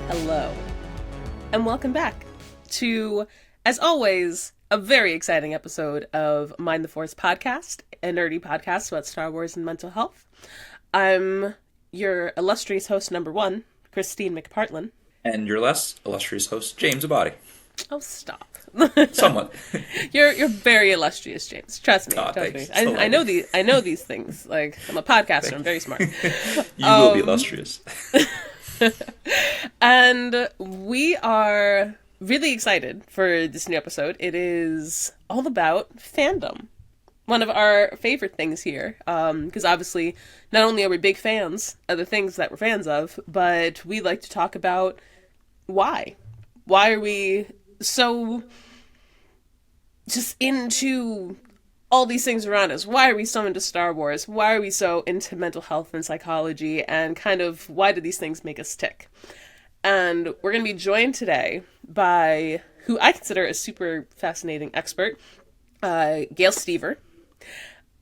Hello, and welcome back to, as always, a very exciting episode of Mind the Force podcast, a nerdy podcast about Star Wars and mental health. I'm your illustrious host number one, Kristine McPartlin. And your less illustrious host, James Abadi. Oh, stop. Somewhat. You're very illustrious, James. Trust me. Thanks. I know these things. Like, I'm a podcaster. I'm very smart. You will be illustrious. And we are really excited for this new episode. It is all about fandom. One of our favorite things here. Because obviously, not only are we big fans of the things that we're fans of, but we like to talk about why. Why are we so just into all these things around us? Why are we so into Star Wars? Why are we so into mental health and psychology? And kind of why do these things make us tick? And we're going to be joined today by who I consider a super fascinating expert, Gayle Stever.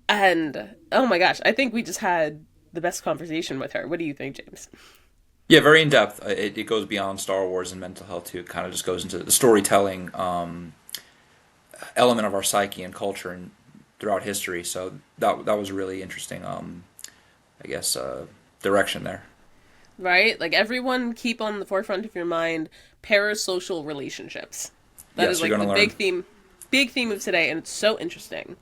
And oh my gosh, I think we just had the best conversation with her. What do you think, James? Yeah, very in depth. It goes beyond Star Wars and mental health too. It kind of just goes into the storytelling element of our psyche and culture and throughout history. So that was really interesting. Direction there. Right? Like, everyone keep on the forefront of your mind parasocial relationships. That is like the big theme of today, and it's so interesting.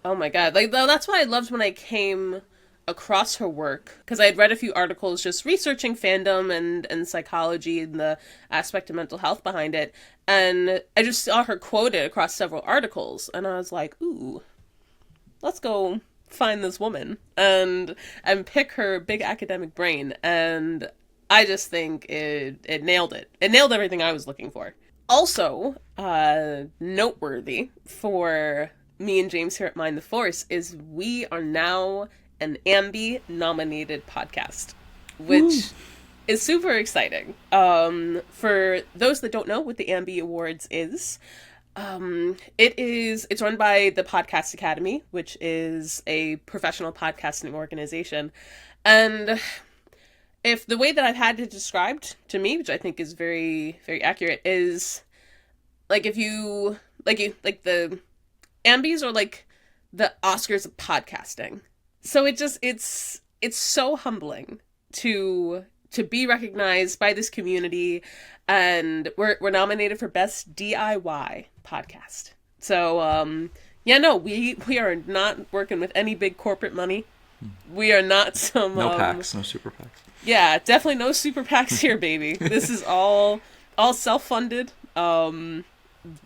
Oh my god. Like, that's what I loved when I came across her work, because I had read a few articles just researching fandom and psychology and the aspect of mental health behind it, and I just saw her quoted across several articles, and I was like, ooh, let's go find this woman and pick her big academic brain. And I just think it nailed it. It nailed everything I was looking for. Also, noteworthy for me and James here at Mind the Force is we are now an Ambi-nominated podcast, which is super exciting. For those that don't know what the Ambi Awards is, it's run by the Podcast Academy, which is a professional podcasting organization. And if the way that I've had it described to me, which I think is very, very accurate, is like if you like the Ambis are like the Oscars of podcasting. So it's so humbling to be recognized by this community, and we're nominated for Best DIY Podcast. So we are not working with any big corporate money. We are not some no PACs, no super PACs. Yeah, definitely no super PACs here, baby. This is all self-funded.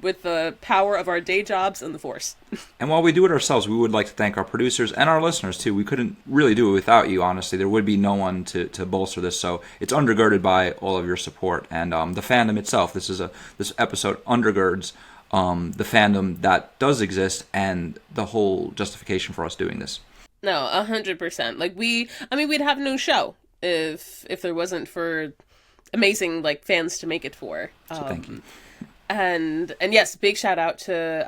With the power of our day jobs and the Force. And while we do it ourselves, we would like to thank our producers and our listeners, too. We couldn't really do it without you, honestly. There would be no one to bolster this, so it's undergirded by all of your support. And the fandom itself, this episode undergirds the fandom that does exist and the whole justification for us doing this. No, 100%. Like, we'd have no show if there wasn't for amazing, like, fans to make it for. So thank you. And yes, big shout out to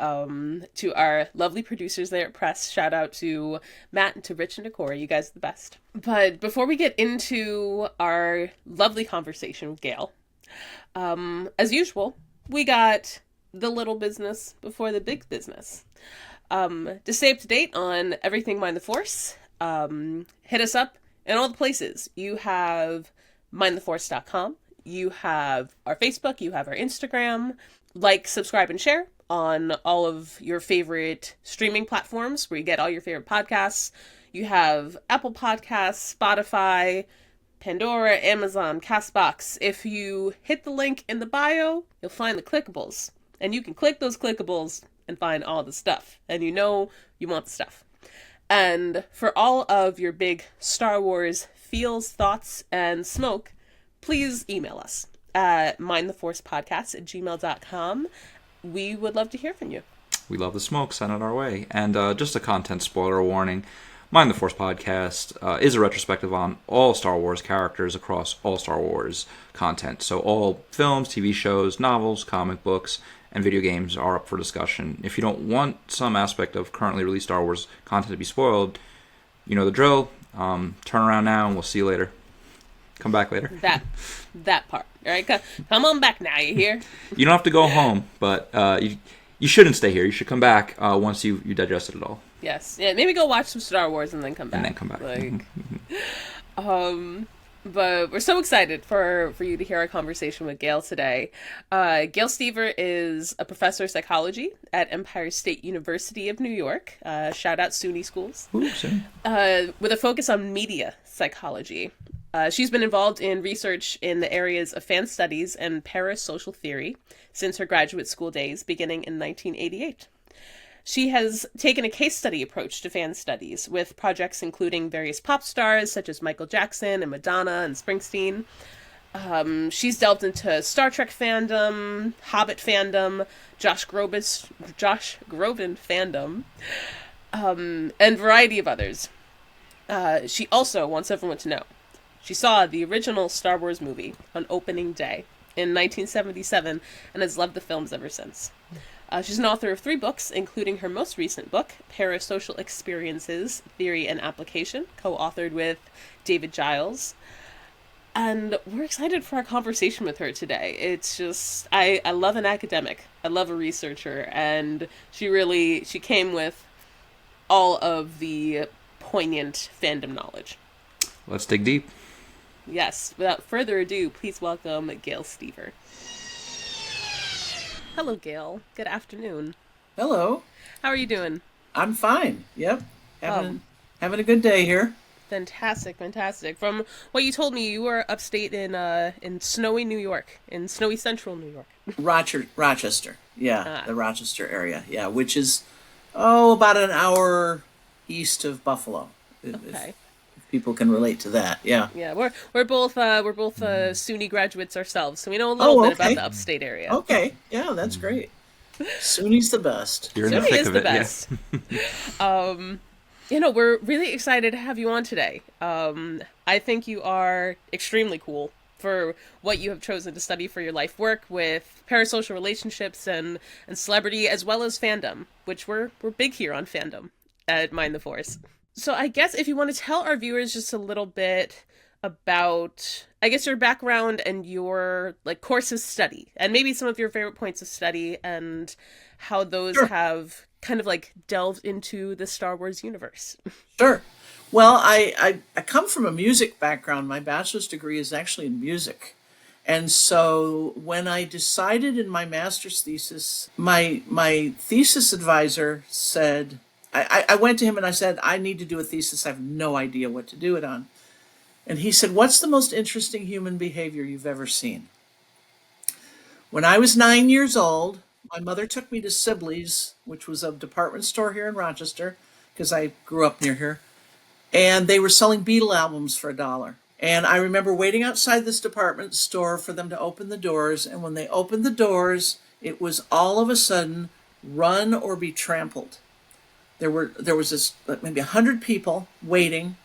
our lovely producers there at Press. Shout out to Matt and to Rich and to Corey. You guys are the best. But before we get into our lovely conversation with Gayle, as usual, we got the little business before the big business. To stay up to date on everything Mind the Force, hit us up in all the places. You have mindtheforce.com. You have our Facebook, you have our Instagram. Like, subscribe, and share on all of your favorite streaming platforms where you get all your favorite podcasts. You have Apple Podcasts, Spotify, Pandora, Amazon, CastBox. If you hit the link in the bio, you'll find the clickables. And you can click those clickables and find all the stuff. And you know you want the stuff. And for all of your big Star Wars feels, thoughts, and smoke, please email us at mindtheforcepodcast@gmail.com. We would love to hear from you. We love the smoke. Send it our way. And just a content spoiler warning. Mind the Force podcast is a retrospective on all Star Wars characters across all Star Wars content. So all films, TV shows, novels, comic books, and video games are up for discussion. If you don't want some aspect of currently released Star Wars content to be spoiled, you know the drill. Turn around now and we'll see you later. Come back later. That part. All right, come on back now. You hear? You don't have to go home, but you shouldn't stay here. You should come back once you digested it all. Yes. Yeah. Maybe go watch some Star Wars and then come back. And then come back. But we're so excited for you to hear our conversation with Gayle today. Gayle Stever is a professor of psychology at Empire State University of New York. Shout out SUNY schools. Ooh, with a focus on media psychology. She's been involved in research in the areas of fan studies and parasocial theory since her graduate school days, beginning in 1988. She has taken a case study approach to fan studies, with projects including various pop stars such as Michael Jackson and Madonna and Springsteen. She's delved into Star Trek fandom, Hobbit fandom, Josh Groban fandom, and a variety of others. She also wants everyone to know she saw the original Star Wars movie on opening day in 1977 and has loved the films ever since. She's an author of 3 books, including her most recent book, Parasocial Experiences, Theory and Application, co-authored with David Giles. And we're excited for our conversation with her today. It's just, I love an academic. I love a researcher. And she came with all of the poignant fandom knowledge. Let's dig deep. Yes. Without further ado, please welcome Gayle Stever. Hello, Gayle. Good afternoon. Hello. How are you doing? I'm fine. Yep. Having a good day here. Fantastic. From what you told me, you were upstate in snowy New York, in snowy central New York. Rochester. Yeah, the Rochester area. Yeah, which is about an hour east of Buffalo. Okay. If people can relate to that. Yeah. Yeah, we're both SUNY graduates ourselves, so we know a little bit about the upstate area. Okay. Yeah, that's great. SUNY's the best. You're in the SUNY thick is of the it. best. We're really excited to have you on today. I think you are extremely cool for what you have chosen to study for your life work with parasocial relationships and celebrity, as well as fandom, which we're big here on Fandom at Mind the Force. So I guess if you want to tell our viewers just a little bit about, I guess, your background and your course of study, and maybe some of your favorite points of study and how those have kind of delved into the Star Wars universe. Sure. Well, I come from a music background. My bachelor's degree is actually in music. And so when I decided in my master's thesis, my thesis advisor said, I went to him and I said, I need to do a thesis. I have no idea what to do it on. And he said, what's the most interesting human behavior you've ever seen? When I was 9 years old, my mother took me to Sibley's, which was a department store here in Rochester, because I grew up near here. And they were selling Beatle albums for $1. And I remember waiting outside this department store for them to open the doors. And when they opened the doors, it was all of a sudden, run or be trampled. There was this maybe 100 people waiting,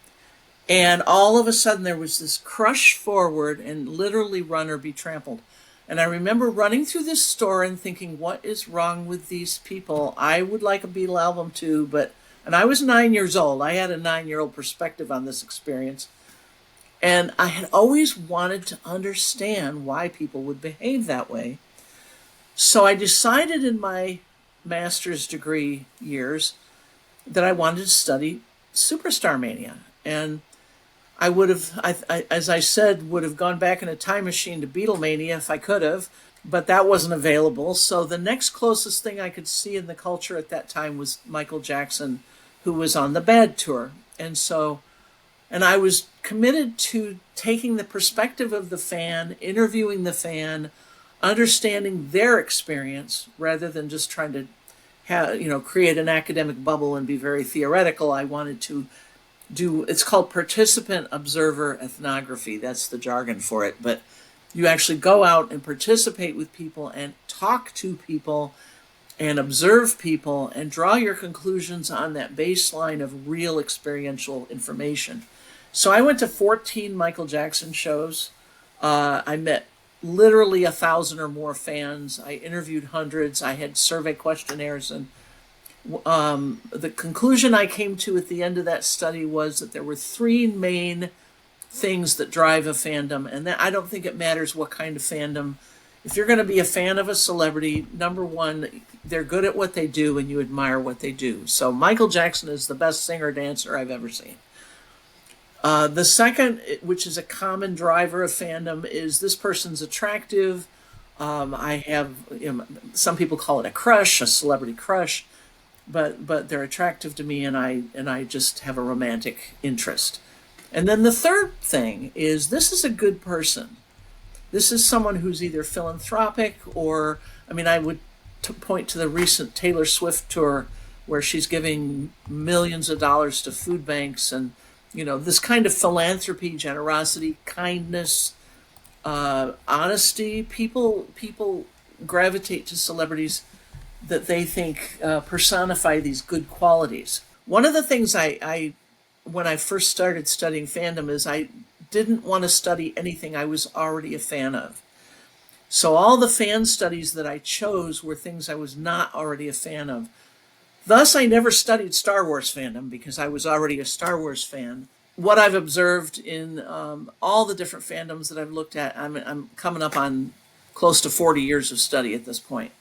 and all of a sudden there was this crush forward and literally run or be trampled. And I remember running through this store and thinking, what is wrong with these people? I would like a Beatle album too, and I was 9 years old. I had a 9-year-old perspective on this experience. And I had always wanted to understand why people would behave that way. So I decided in my master's degree years that I wanted to study superstar mania. And I would have, as I said, would have gone back in a time machine to Beatlemania if I could have, but that wasn't available. So the next closest thing I could see in the culture at that time was Michael Jackson, who was on the Bad Tour. And I was committed to taking the perspective of the fan, interviewing the fan, understanding their experience, rather than just trying to create an academic bubble and be very theoretical. I wanted to it's called participant observer ethnography. That's the jargon for it. But you actually go out and participate with people and talk to people and observe people and draw your conclusions on that baseline of real experiential information. So I went to 14 Michael Jackson shows. I met literally 1,000 or more fans. I interviewed hundreds. I had survey questionnaires, and the conclusion I came to at the end of that study was that there were three main things that drive a fandom, and that I don't think it matters what kind of fandom. If you're going to be a fan of a celebrity, number one, they're good at what they do and you admire what they do. So Michael Jackson is the best singer dancer I've ever seen. The second, which is a common driver of fandom, is this person's attractive. I have, some people call it a crush, a celebrity crush, but they're attractive to me, and I just have a romantic interest. And then the third thing is, this is a good person. This is someone who's either philanthropic or, I would point to the recent Taylor Swift tour where she's giving millions of dollars to food banks, and this kind of philanthropy, generosity, kindness, honesty. People gravitate to celebrities that they think personify these good qualities. One of the things I when I first started studying fandom is I didn't want to study anything I was already a fan of. So all the fan studies that I chose were things I was not already a fan of. Thus, I never studied Star Wars fandom because I was already a Star Wars fan. What I've observed in all the different fandoms that I've looked at, I'm coming up on close to 40 years of study at this point.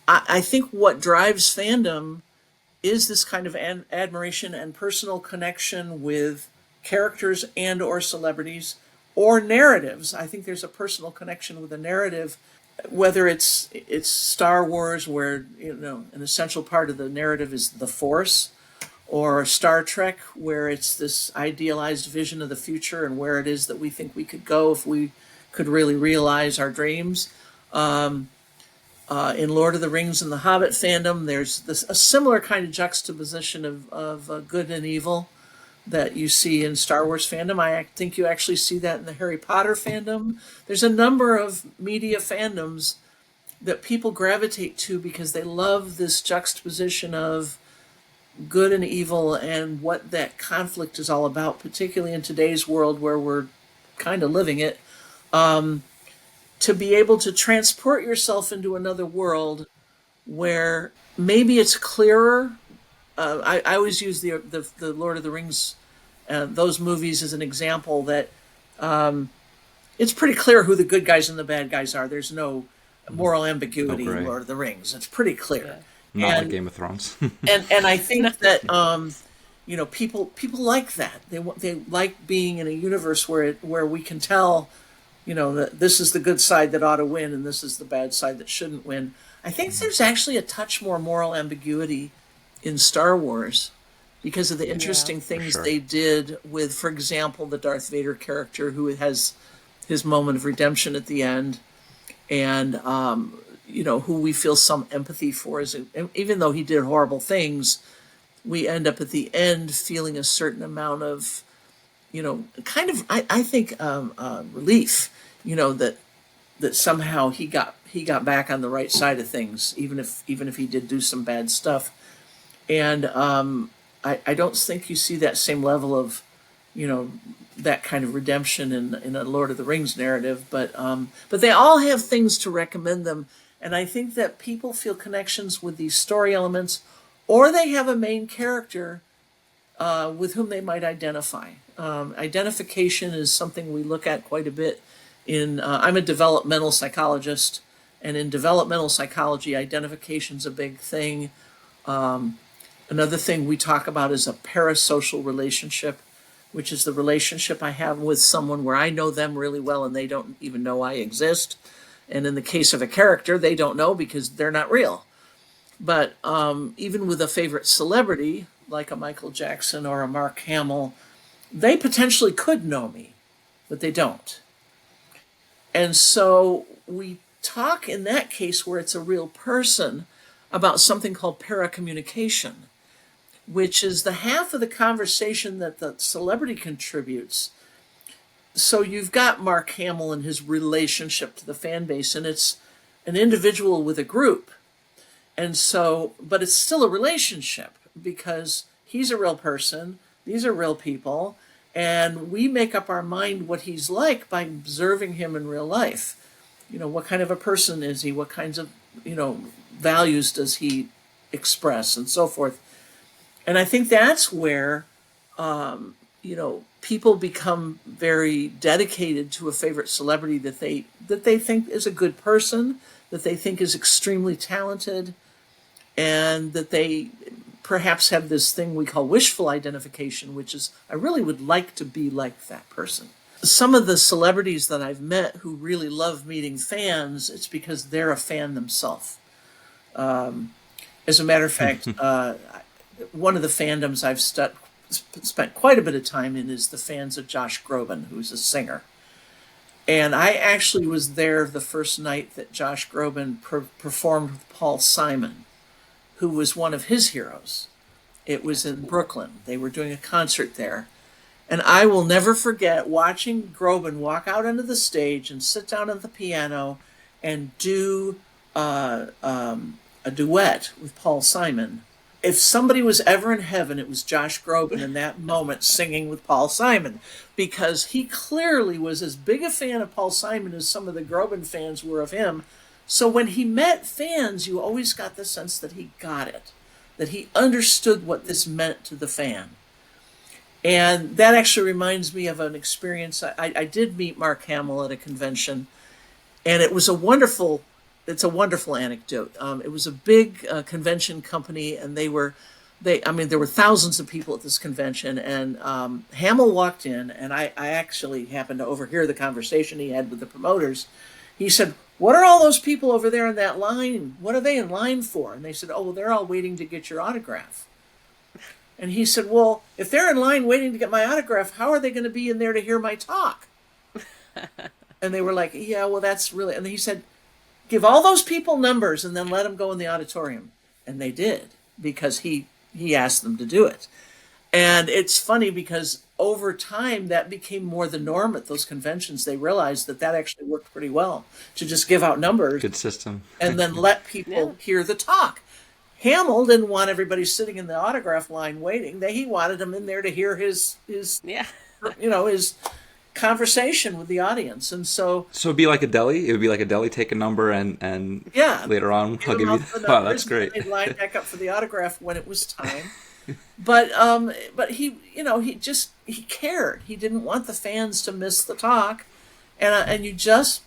I think what drives fandom is this kind of admiration and personal connection with characters and or celebrities or narratives. I think there's a personal connection with a narrative, whether it's Star Wars, where an essential part of the narrative is the Force, or Star Trek, where it's this idealized vision of the future and where it is that we think we could go if we could really realize our dreams. In Lord of the Rings and the Hobbit fandom, there's a similar kind of juxtaposition of good and evil that you see in Star Wars fandom. I think you actually see that in the Harry Potter fandom. There's a number of media fandoms that people gravitate to because they love this juxtaposition of good and evil and what that conflict is all about, particularly in today's world where we're kind of living it. To be able to transport yourself into another world where maybe it's clearer. I always use the Lord of the Rings, those movies, as an example that it's pretty clear who the good guys and the bad guys are. There's no moral ambiguity in Lord of the Rings. It's pretty clear. Yeah. Not like Game of Thrones. and I think that people like that. They like being in a universe where we can tell, that this is the good side that ought to win and this is the bad side that shouldn't win. I think there's actually a touch more moral ambiguity in Star Wars because of the interesting things they did with, for example, the Darth Vader character who has his moment of redemption at the end, and who we feel some empathy for. Even though he did horrible things, we end up at the end feeling a certain amount of, kind of, I think, relief, that somehow he got back on the right side of things, even if he did do some bad stuff. And I don't think you see that same level of, that kind of redemption in a Lord of the Rings narrative. But they all have things to recommend them. And I think that people feel connections with these story elements, or they have a main character with whom they might identify. Identification is something we look at quite a bit I'm a developmental psychologist, and in developmental psychology, identification's a big thing. Another thing we talk about is a parasocial relationship, which is the relationship I have with someone where I know them really well and they don't even know I exist. And in the case of a character, they don't know because they're not real. But even with a favorite celebrity, like a Michael Jackson or a Mark Hamill, they potentially could know me, but they don't. And so we talk in that case where it's a real person about something called paracommunication, which is the half of the conversation that the celebrity contributes. So you've got Mark Hamill and his relationship to the fan base, and it's an individual with a group. And so, but it's still a relationship because he's a real person, these are real people, and we make up our mind what he's like by observing him in real life. What kind of a person is he? What kinds of, values does he express, and so forth. And I think that's where people become very dedicated to a favorite celebrity that they think is a good person, that they think is extremely talented, and that they perhaps have this thing we call wishful identification, which is, I really would like to be like that person. Some of the celebrities that I've met who really love meeting fans, it's because they're a fan themselves. As a matter of fact, one of the fandoms I've spent quite a bit of time in is the fans of Josh Groban, who's a singer. And I actually was there the first night that Josh Groban performed with Paul Simon, who was one of his heroes. It was in Brooklyn. They were doing a concert there. And I will never forget watching Groban walk out onto the stage and sit down at the piano and do a duet with Paul Simon. If somebody was ever in heaven, it was Josh Groban in that moment singing with Paul Simon, because he clearly was as big a fan of Paul Simon as some of the Groban fans were of him. So when he met fans, you always got the sense that he got it, that he understood what this meant to the fan. And that actually reminds me of an experience. I did meet Mark Hamill at a convention, and it's a wonderful anecdote. It was a big convention company, and there were thousands of people at this convention, and Hamill walked in, and I actually happened to overhear the conversation he had with the promoters. He said, "What are all those people over there in that line? What are they in line for?" And they said, "Oh, well, they're all waiting to get your autograph." And he said, "Well, if they're in line waiting to get my autograph, how are they going to be in there to hear my talk?" And they were like, "Yeah, well, that's really..." And he said, "Give all those people numbers and then let them go in the auditorium." And they did, because he asked them to do it. And it's funny because over time that became more the norm at those conventions. They realized that actually worked pretty well, to just give out numbers. Good system. And then let people hear the talk. Hamill didn't want everybody sitting in the autograph line waiting. He wanted them in there to hear his conversation with the audience. And so it'd be like a deli. It would be like a deli. Take a number and later on I'll give you. Wow, that's great. They'd line back up for the autograph when it was time. But he he cared. He didn't want the fans to miss the talk, and you just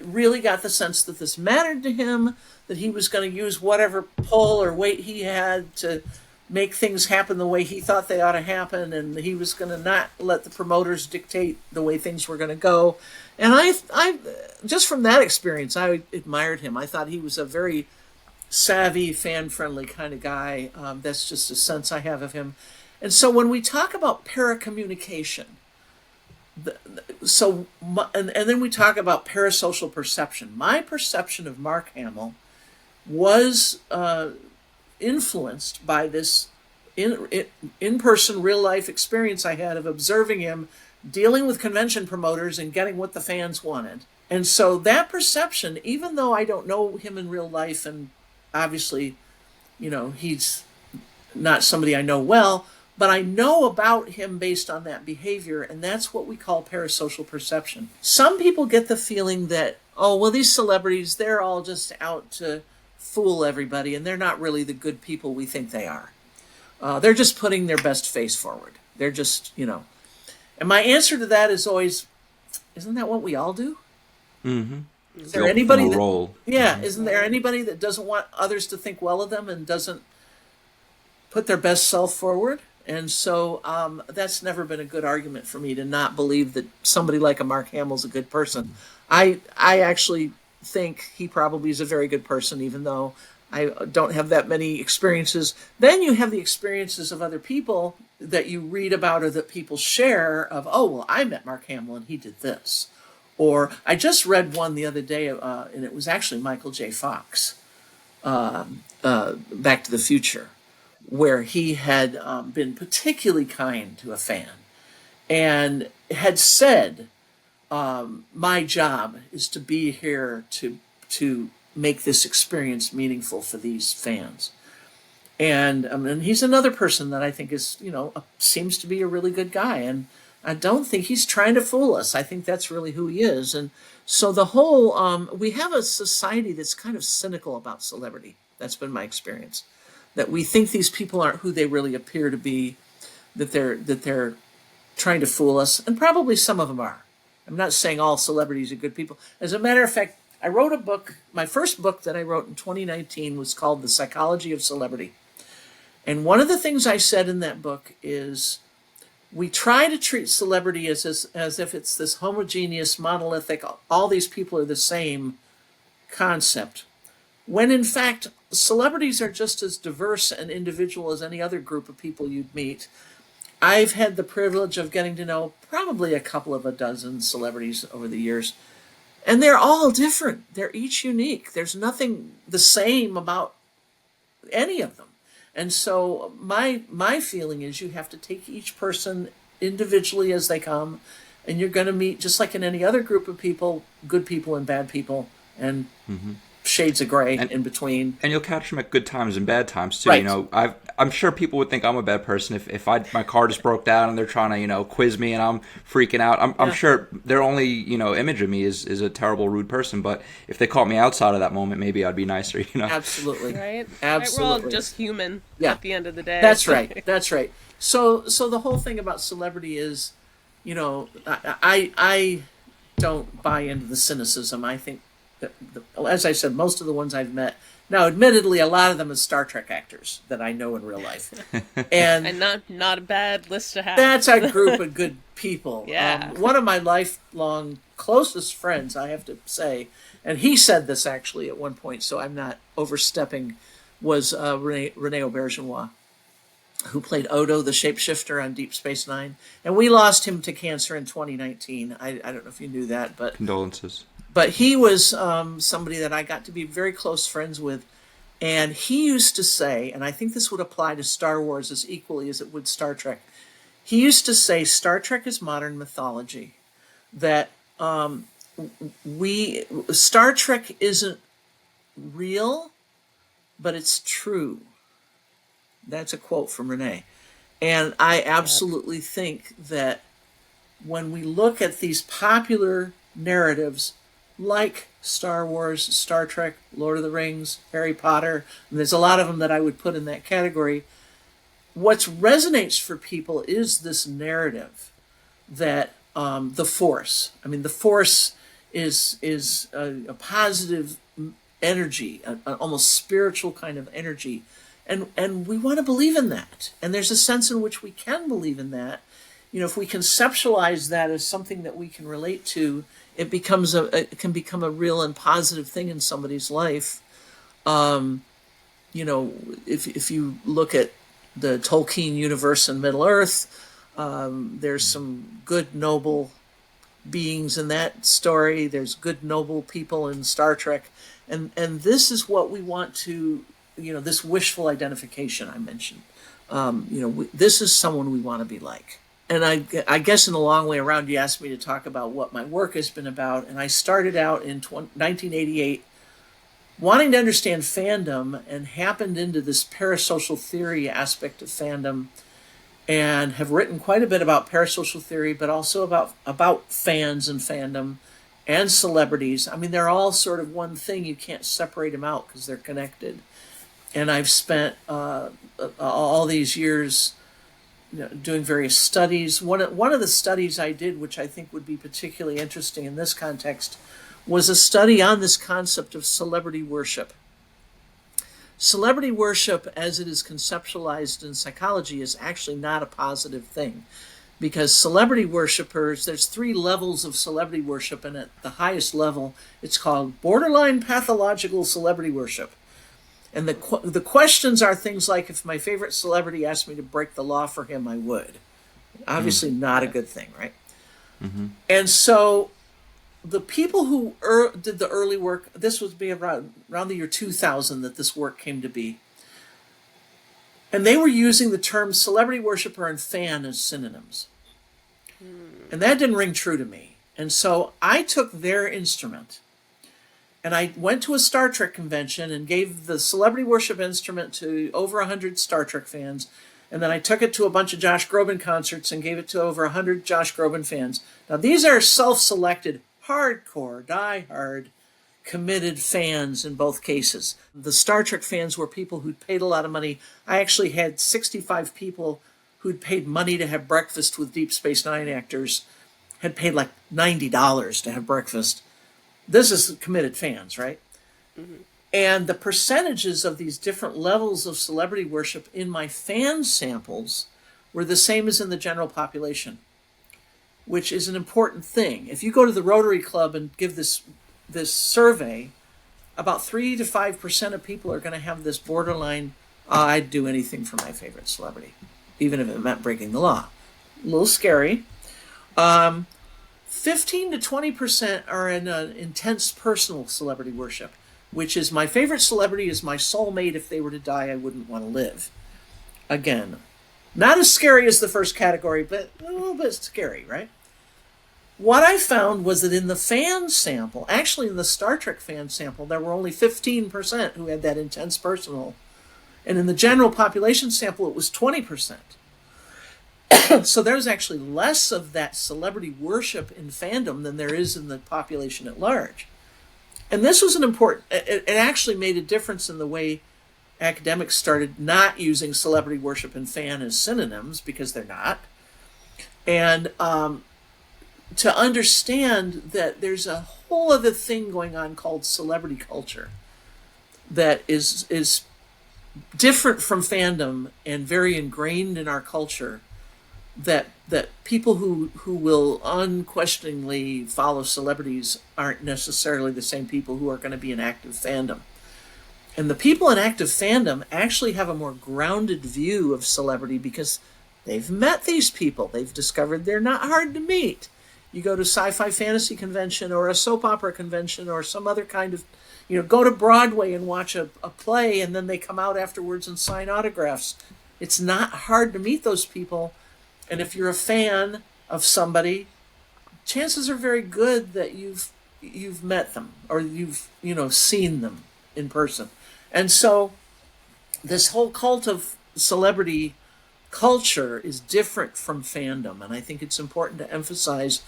really got the sense that this mattered to him, that he was going to use whatever pull or weight he had to make things happen the way he thought they ought to happen, and he was going to not let the promoters dictate the way things were going to go. And I just from that experience, I admired him. I thought he was a very savvy, fan-friendly kind of guy. That's just a sense I have of him. And so when we talk about paracommunication, and then we talk about parasocial perception. My perception of Mark Hamill was influenced by this in-person, real-life experience I had of observing him dealing with convention promoters and getting what the fans wanted. And so that perception, even though I don't know him in real life, and obviously, he's not somebody I know well, but I know about him based on that behavior, and that's what we call parasocial perception. Some people get the feeling that, oh, well, these celebrities, they're all just out to fool everybody, and they're not really the good people we think they are. They're just putting their best face forward. They're just, And my answer to that is always, isn't that what we all do? Mm-hmm. Is there anybody isn't there anybody that doesn't want others to think well of them and doesn't put their best self forward? And so that's never been a good argument for me to not believe that somebody like a Mark Hamill's a good person. I actually think he probably is a very good person, even though I don't have that many experiences. Then you have the experiences of other people that you read about or that people share of, oh, well, I met Mark Hamill and he did this. Or I just read one the other day, and it was actually Michael J. Fox, Back to the Future, where he had been particularly kind to a fan and had said, my job is to be here to make this experience meaningful for these fans. And he's another person that I think is, seems to be a really good guy. And I don't think he's trying to fool us. I think that's really who he is. And so the whole, we have a society that's kind of cynical about celebrity. That's been my experience. That we think these people aren't who they really appear to be, that they're trying to fool us, and probably some of them are. I'm not saying all celebrities are good people. As a matter of fact, I wrote a book. My first book that I wrote in 2019 was called The Psychology of Celebrity. And one of the things I said in that book is we try to treat celebrity as if it's this homogeneous, monolithic, all these people are the same concept, when in fact, celebrities are just as diverse and individual as any other group of people you'd meet. I've had the privilege of getting to know probably a couple of a dozen celebrities over the years, and they're all different. They're each unique. There's nothing the same about any of them. And so my feeling is you have to take each person individually as they come, and you're going to meet, just like in any other group of people, good people and bad people, and shades of gray in between. And you'll catch them at good times and bad times too. Right. You know, I'm sure people would think I'm a bad person if my car just broke down and they're trying to quiz me and I'm freaking out. I'm sure their only image of me is a terrible, rude person. But if they caught me outside of that moment, maybe I'd be nicer. Absolutely. Right? Absolutely. We're all just human at the end of the day. That's right. That's right. So the whole thing about celebrity is, I don't buy into the cynicism. I think that, as I said, most of the ones I've met, now admittedly, a lot of them are Star Trek actors that I know in real life. And not a bad list to have. that's a group of good people. Yeah. One of my lifelong closest friends, I have to say, and he said this actually at one point, so I'm not overstepping, was Rene Auberjonois, who played Odo, the shapeshifter on Deep Space Nine. And we lost him to cancer in 2019. I don't know if you knew that, but Condolences. But he was somebody that I got to be very close friends with. And he used to say, and I think this would apply to Star Wars as equally as it would Star Trek. He used to say Star Trek is modern mythology. That Star Trek isn't real, but it's true. That's a quote from Renee. And I absolutely think that when we look at these popular narratives like Star Wars, Star Trek, Lord of the Rings, Harry Potter, and there's a lot of them that I would put in that category, what resonates for people is this narrative that the Force, the Force is a positive energy, an almost spiritual kind of energy. And we want to believe in that. And there's a sense in which we can believe in that. If we conceptualize that as something that we can relate to, it can become a real and positive thing in somebody's life. If you look at the Tolkien universe in Middle Earth, there's some good, noble beings in that story. There's good, noble people in Star Trek. And this is what we want to, this wishful identification I mentioned. This is someone we want to be like. And I guess in the long way around, you asked me to talk about what my work has been about. And I started out in 1988 wanting to understand fandom and happened into this parasocial theory aspect of fandom and have written quite a bit about parasocial theory, but also about fans and fandom and celebrities. They're all sort of one thing. You can't separate them out because they're connected. And I've spent all these years doing various studies. One of the studies I did, which I think would be particularly interesting in this context, was a study on this concept of celebrity worship. Celebrity worship, as it is conceptualized in psychology, is actually not a positive thing. Because celebrity worshipers, there's 3 levels of celebrity worship, and at the highest level, it's called borderline pathological celebrity worship. And the questions are things like, if my favorite celebrity asked me to break the law for him, I would. Obviously not a good thing, right? Mm-hmm. And so the people who did the early work, this would be around the year 2000 that this work came to be. And they were using the terms celebrity worshiper and fan as synonyms. And that didn't ring true to me. And so I took their instrument and I went to a Star Trek convention and gave the celebrity worship instrument to over 100 Star Trek fans. And then I took it to a bunch of Josh Groban concerts and gave it to over 100 Josh Groban fans. Now, these are self-selected, hardcore, die-hard, committed fans in both cases. The Star Trek fans were people who'd paid a lot of money. I actually had 65 people who'd paid money to have breakfast with Deep Space Nine actors had paid like $90 to have breakfast. This is committed fans, right? Mm-hmm. And the percentages of these different levels of celebrity worship in my fan samples were the same as in the general population, which is an important thing. If you go to the Rotary Club and give this survey, about 3 to 5% of people are going to have this borderline, I'd do anything for my favorite celebrity, even if it meant breaking the law. A little scary. 15 to 20% are in an intense personal celebrity worship, which is my favorite celebrity is my soulmate. If they were to die, I wouldn't want to live. Again, not as scary as the first category, but a little bit scary, right? What I found was that in the fan sample, actually in the Star Trek fan sample, there were only 15% who had that intense personal. And in the general population sample, it was 20%. So there's actually less of that celebrity worship in fandom than there is in the population at large. And this was it actually made a difference in the way academics started not using celebrity worship and fan as synonyms, because they're not. And to understand that there's a whole other thing going on called celebrity culture that is different from fandom and very ingrained in our culture, that people who will unquestioningly follow celebrities aren't necessarily the same people who are going to be in active fandom. And the people in active fandom actually have a more grounded view of celebrity because they've met these people. They've discovered they're not hard to meet. You go to sci-fi fantasy convention or a soap opera convention or some other kind of, go to Broadway and watch a play, and then they come out afterwards and sign autographs. It's not hard to meet those people. And if you're a fan of somebody, chances are very good that you've met them or you've seen them in person. And so this whole cult of celebrity culture is different from fandom, and I think it's important to emphasize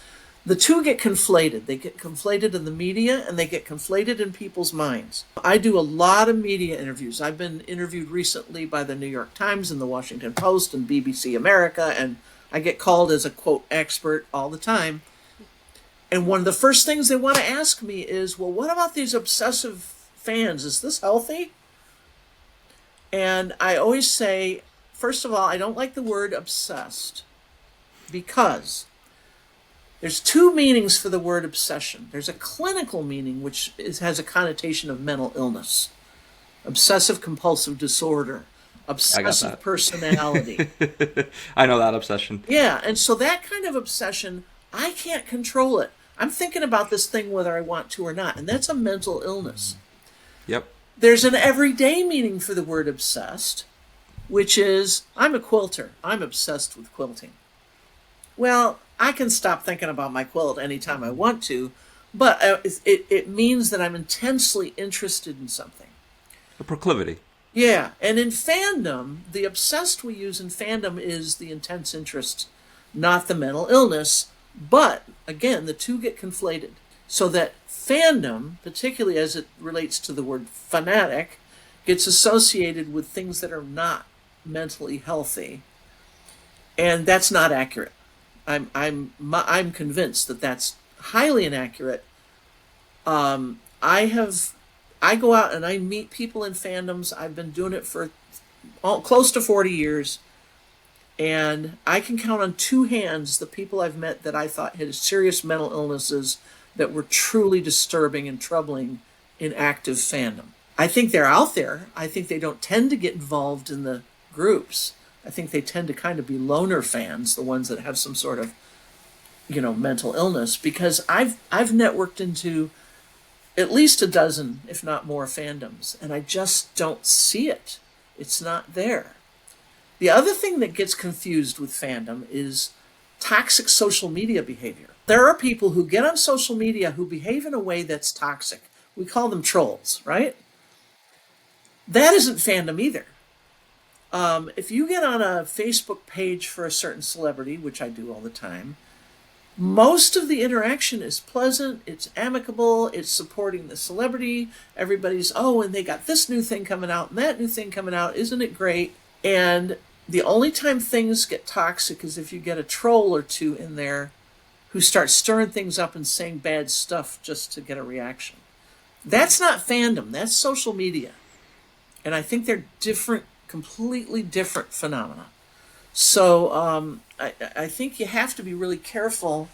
the two get conflated. They get conflated in the media and they get conflated in people's minds. I do a lot of media interviews. I've been interviewed recently by the New York Times and the Washington Post and BBC America, and I get called as a quote expert all the time. And one of the first things they want to ask me is, well, what about these obsessive fans? Is this healthy? And I always say, first of all, I don't like the word obsessed because there's two meanings for the word obsession. There's a clinical meaning, which has a connotation of mental illness, obsessive compulsive disorder, obsessive personality. I know that obsession. Yeah, and so that kind of obsession, I can't control it. I'm thinking about this thing whether I want to or not, and that's a mental illness. Yep. There's an everyday meaning for the word obsessed, which is, I'm a quilter. I'm obsessed with quilting. Well, I can stop thinking about my quilt anytime I want to, but it means that I'm intensely interested in something. A proclivity. Yeah, and in fandom, the obsessed we use in fandom is the intense interest, not the mental illness. But, again, the two get conflated. So that fandom, particularly as it relates to the word fanatic, gets associated with things that are not mentally healthy. And that's not accurate. I'm convinced that that's highly inaccurate. I go out and I meet people in fandoms. I've been doing it for close to 40 years. And I can count on two hands the people I've met that I thought had serious mental illnesses that were truly disturbing and troubling in active fandom. I think they're out there. I think they don't tend to get involved in the groups. I think they tend to kind of be loner fans, the ones that have some sort of, mental illness, because I've networked into at least a dozen, if not more, fandoms, and I just don't see it. It's not there. The other thing that gets confused with fandom is toxic social media behavior. There are people who get on social media who behave in a way that's toxic. We call them trolls, right? That isn't fandom either. If you get on a Facebook page for a certain celebrity, which I do all the time, most of the interaction is pleasant, it's amicable, it's supporting the celebrity. Everybody's, and they got this new thing coming out and that new thing coming out. Isn't it great? And The only time things get toxic is if you get a troll or two in there who start stirring things up and saying bad stuff just to get a reaction. That's not fandom, that's social media. And I think they're different, completely different phenomena. So I think you have to be really careful.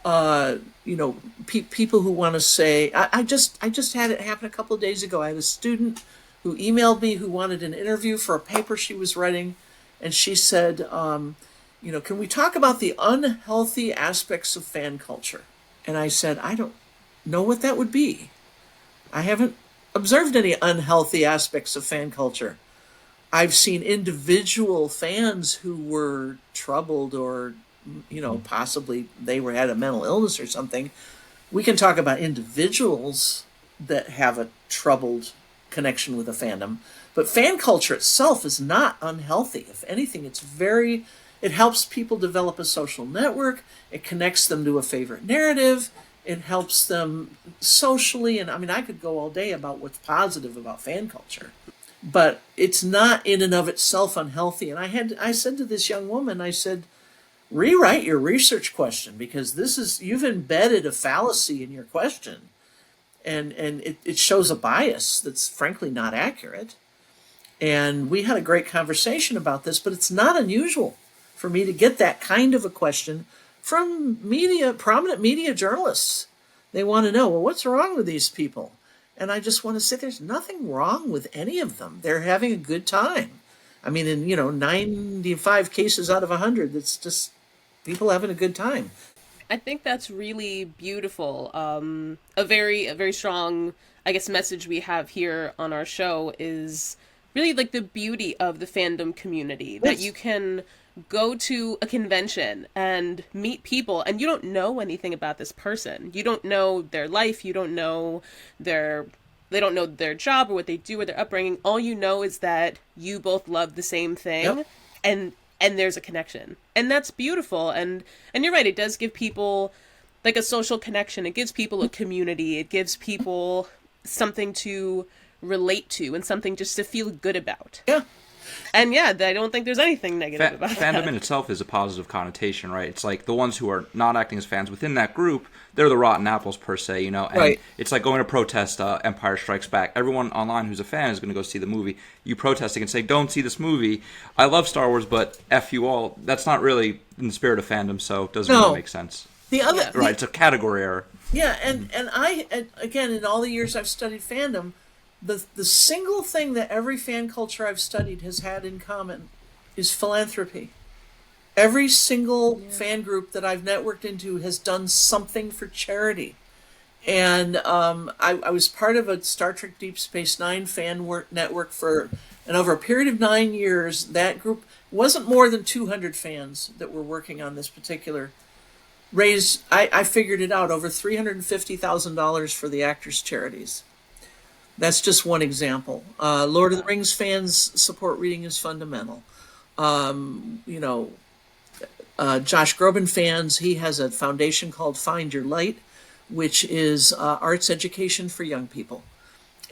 People who want to say, I just had it happen a couple of days ago. I had a student who emailed me who wanted an interview for a paper she was writing, and she said, can we talk about the unhealthy aspects of fan culture? And I said, I don't know what that would be. I haven't observed any unhealthy aspects of fan culture. I've seen individual fans who were troubled or, possibly they had a mental illness or something. We can talk about individuals that have a troubled connection with a fandom, but fan culture itself is not unhealthy. If anything, it helps people develop a social network. It connects them to a favorite narrative. It helps them socially. And I could go all day about what's positive about fan culture, but it's not in and of itself unhealthy. And I said to this young woman, I said, rewrite your research question, because you've embedded a fallacy in your question. And it shows a bias that's frankly not accurate. And we had a great conversation about this, but it's not unusual for me to get that kind of a question from prominent media journalists. They want to know, well, what's wrong with these people? And I just want to say there's nothing wrong with any of them. They're having a good time. In 95 cases out of 100, it's just people having a good time. I think that's really beautiful. A very strong, I guess, message we have here on our show is really like the beauty of the fandom community, that you can go to a convention and meet people and you don't know anything about this person. You don't know their life. You don't know they don't know their job or what they do or their upbringing. All you know is that you both love the same thing. Yep. And there's a connection. And that's beautiful. And you're right, it does give people like a social connection. It gives people a community. It gives people something to relate to and something just to feel good about. Yeah. And I don't think there's anything negative about that. Fandom in itself is a positive connotation, right? It's like the ones who are not acting as fans within that group, they're the rotten apples per se, And right. It's like going to protest Empire Strikes Back. Everyone online who's a fan is going to go see the movie. You protesting and say, don't see this movie. I love Star Wars, but F you all. That's not really in the spirit of fandom, so it doesn't really make sense. Right, it's a category error. Yeah, and again, in all the years I've studied fandom, the single thing that every fan culture I've studied has had in common is philanthropy. Every single fan group that I've networked into has done something for charity. And I was part of a Star Trek Deep Space Nine network and over a period of 9 years, that group wasn't more than 200 fans that were working on this particular raised, I figured it out, over $350,000 for the actors' charities. That's just one example. Lord of the Rings fans support reading is fundamental. Josh Groban fans, he has a foundation called Find Your Light, which is arts education for young people.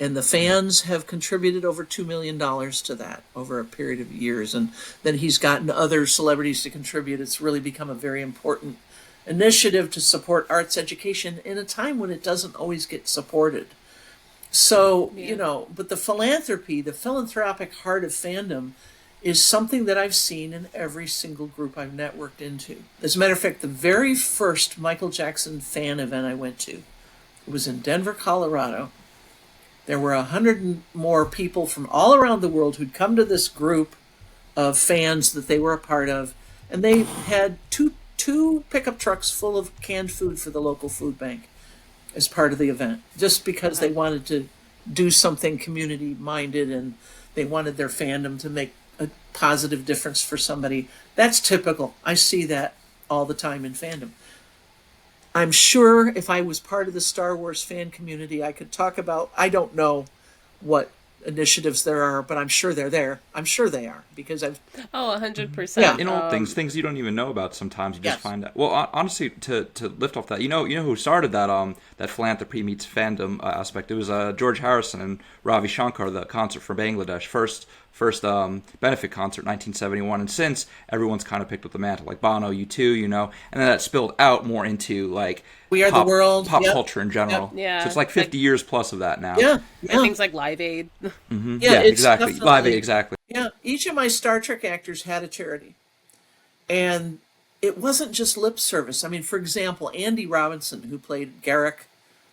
And the fans have contributed over $2 million to that over a period of years. And then he's gotten other celebrities to contribute. It's really become a very important initiative to support arts education in a time when it doesn't always get supported. So, but the philanthropic heart of fandom is something that I've seen in every single group I've networked into. As a matter of fact, the very first Michael Jackson fan event I went to, it was in Denver, Colorado. There were 100 more people from all around the world who'd come to this group of fans that they were a part of, and they had two pickup trucks full of canned food for the local food bank as part of the event, just because they wanted to do something community-minded and they wanted their fandom to make a positive difference for somebody. That's typical. I see that all the time in fandom. I'm sure if I was part of the Star Wars fan community, I could talk about, I don't know what initiatives there are, but I'm sure they're there. I'm sure they are, because I've... Oh, 100%. In old things you don't even know about sometimes. You just Yes. find out. Well, honestly, to lift off that, you know who started that philanthropy meets fandom aspect? It was George Harrison and Ravi Shankar, the concert for Bangladesh, first benefit concert, 1971, and since everyone's kind of picked up the mantle, like Bono, U2, and then that spilled out more into like We Are the World. pop Yep. culture in general. Yep. Yeah. So it's like 50 years plus of that now. Yeah, And yeah. things like Live Aid. Yeah, it's exactly. definitely- Live Aid, exactly. Yeah, each of my Star Trek actors had a charity. And it wasn't just lip service. I mean, for example, Andy Robinson, who played Garak,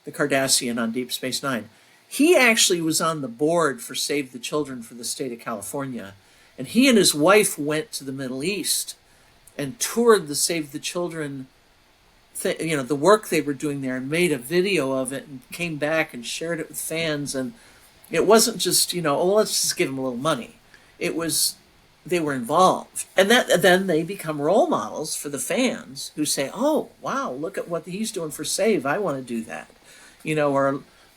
the Cardassian on Deep Space Nine, he actually was on the board for Save the Children for the state of California. And he and his wife went to the Middle East and toured the Save the Children, the work they were doing there, and made a video of it and came back and shared it with fans. And it wasn't just, let's just give them a little money. It was, they were involved. And then they become role models for the fans who say, oh, wow, look at what he's doing for Save. I want to do that.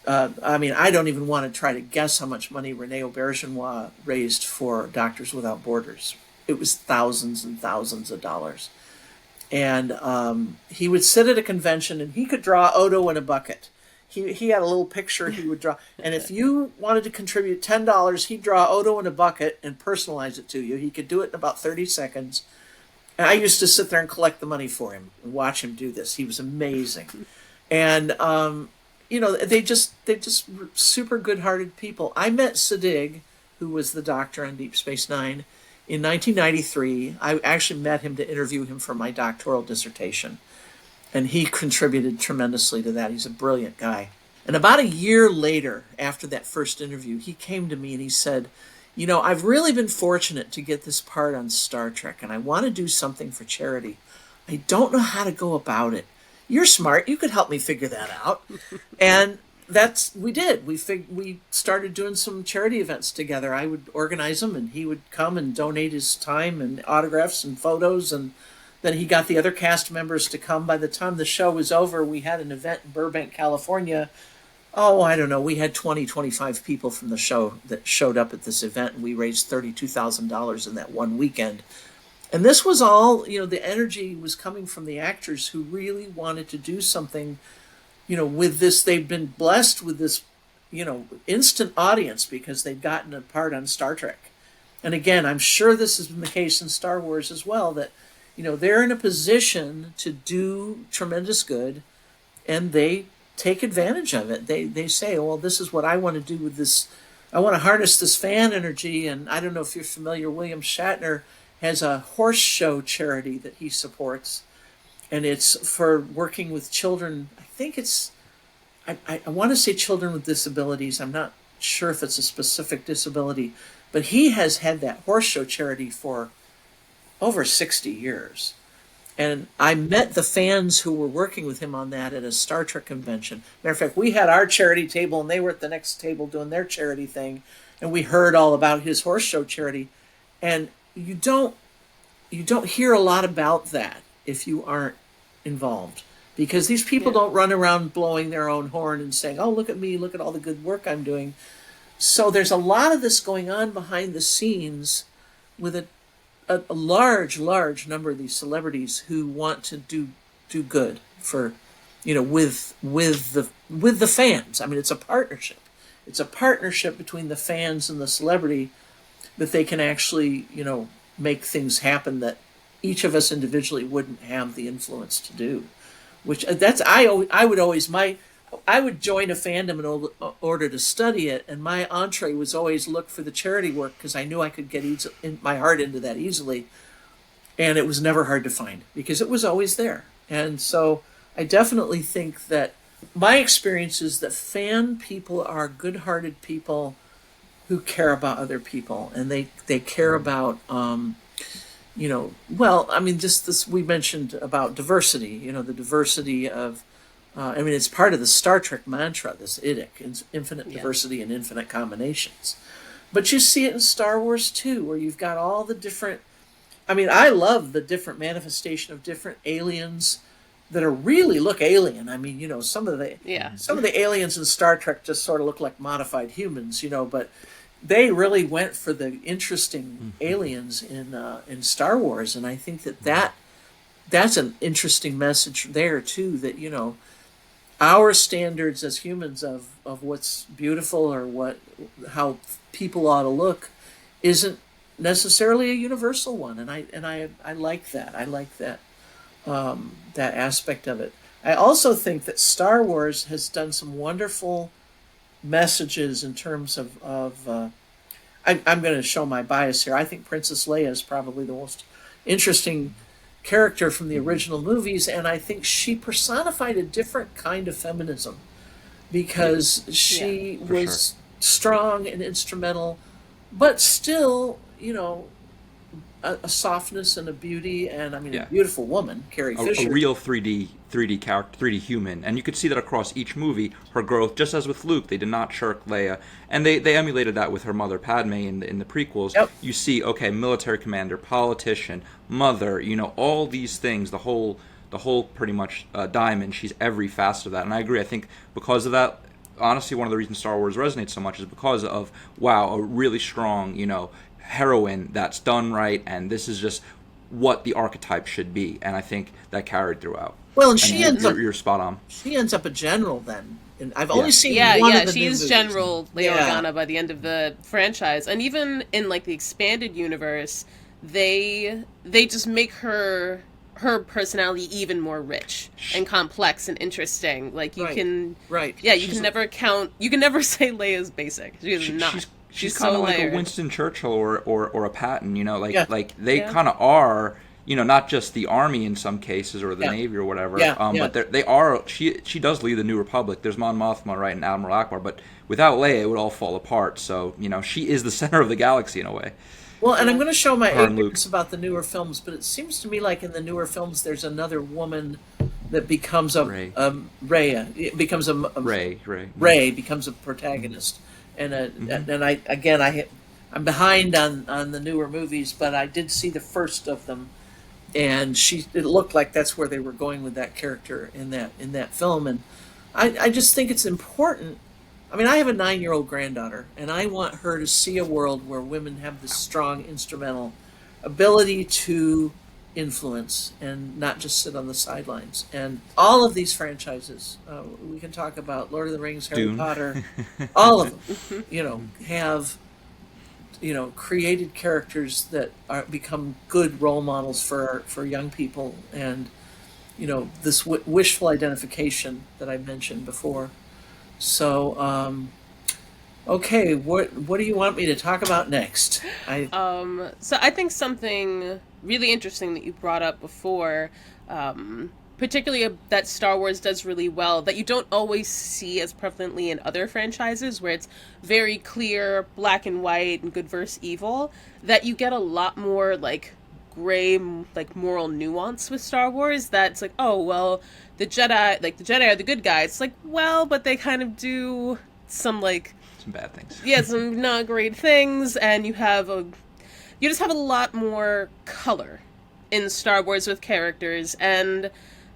I don't even want to try to guess how much money Rene Auberjonois raised for Doctors Without Borders. It was thousands and thousands of dollars. And he would sit at a convention and he could draw Odo in a bucket. He had a little picture he would draw. And if you wanted to contribute $10, he'd draw Odo in a bucket and personalize it to you. He could do it in about 30 seconds. And I used to sit there and collect the money for him and watch him do this. He was amazing. And, they just were super good-hearted people. I met Sadig, who was the doctor on Deep Space Nine, in 1993. I actually met him to interview him for my doctoral dissertation. And he contributed tremendously to that. He's a brilliant guy. And about a year later, after that first interview, he came to me and he said, I've really been fortunate to get this part on Star Trek, and I want to do something for charity. I don't know how to go about it. You're smart. You could help me figure that out. And we did. We started doing some charity events together. I would organize them, and he would come and donate his time and autographs and photos, and then he got the other cast members to come. By the time the show was over, we had an event in Burbank, California. Oh, I don't know. We had 25 people from the show that showed up at this event, and we raised $32,000 in that one weekend. And this was all, the energy was coming from the actors who really wanted to do something, with this. They've been blessed with this, instant audience because they've gotten a part on Star Trek. And again, I'm sure this has been the case in Star Wars as well, that they're in a position to do tremendous good, and they take advantage of it. They say, well, this is what I want to do with this. I want to harness this fan energy. And I don't know if you're familiar, William Shatner has a horse show charity that he supports. And it's for working with children. I think it's, I want to say children with disabilities. I'm not sure if it's a specific disability, but he has had that horse show charity for over 60 years. And I met the fans who were working with him on that at a Star Trek convention. Matter of fact, we had our charity table and they were at the next table doing their charity thing. And we heard all about his horse show charity. And you don't hear a lot about that if you aren't involved. Because these people don't run around blowing their own horn and saying, oh, look at me, look at all the good work I'm doing. So there's a lot of this going on behind the scenes with a large number of these celebrities who want to do good for, with the fans. I mean, it's a partnership. It's a partnership between the fans and the celebrity that they can actually, make things happen that each of us individually wouldn't have the influence to do. Which I would join a fandom in order to study it, and my entree was always look for the charity work because I knew I could get my heart into that easily, and it was never hard to find because it was always there. And so I definitely think that my experience is that fan people are good-hearted people who care about other people, and they care about just this, we mentioned about diversity, the diversity of, it's part of the Star Trek mantra, this IDIC, infinite diversity and infinite combinations. But you see it in Star Wars too, where you've got all the different, I love the different manifestation of different aliens that are really look alien. Some of the aliens in Star Trek just sort of look like modified humans, but they really went for the interesting aliens in Star Wars, and I think that's an interesting message there too. That our standards as humans of what's beautiful or how people ought to look isn't necessarily a universal one, and I like that. I like that aspect of it. I also think that Star Wars has done some wonderful messages in terms of I'm going to show my bias here. I think Princess Leia is probably the most interesting character from the original movies, and I think she personified a different kind of feminism because she was strong and instrumental, but still, a softness and a beauty, and a beautiful woman, Carrie Fisher. A real 3D character, 3D human, and you could see that across each movie. Her growth, just as with Luke, they did not shirk Leia, and they emulated that with her mother Padme in the prequels. Yep. You see, okay, military commander, politician, mother, all these things, the whole pretty much diamond. She's every facet of that, and I agree. I think because of that, honestly, one of the reasons Star Wars resonates so much is because of a really strong, heroine that's done right, and this is just what the archetype should be, and I think that carried throughout. Well, and she ends up you're spot on. She ends up a general then. And I've only seen one of the she is movies. General Leia Organa by the end of the franchise, and even in the expanded universe, they just make her personality even more rich and complex and interesting. You can never say Leia's basic. She's not. She's so kind of like layered. a Winston Churchill or a Patton, they kind of are, not just the army in some cases or the navy or whatever, but they are. She does lead the New Republic. There's Mon Mothma, right, and Admiral Akbar, but without Leia, it would all fall apart. So she is the center of the galaxy in a way. Well, and I'm going to show my ignorance about the newer films, but it seems to me like in the newer films, there's another woman that becomes Rey becomes a protagonist. And I'm behind on the newer movies, but I did see the first of them, and it looked like that's where they were going with that character in that film, and I just think it's important. I have a 9-year-old granddaughter, and I want her to see a world where women have this strong instrumental ability to influence and not just sit on the sidelines. And all of these franchises, we can talk about Lord of the Rings, Harry Dune. Potter, all of them, have, created characters that become good role models for young people. And, this wishful identification that I mentioned before. So, okay, what do you want me to talk about next? So I think something really interesting that you brought up before, particularly that Star Wars does really well, that you don't always see as prevalently in other franchises, where it's very clear, black and white, and good versus evil, that you get a lot more gray, moral nuance with Star Wars. That's oh well, the Jedi are the good guys. But they kind of do some bad things. Yeah, some not great things, and you just have a lot more color in Star Wars with characters, and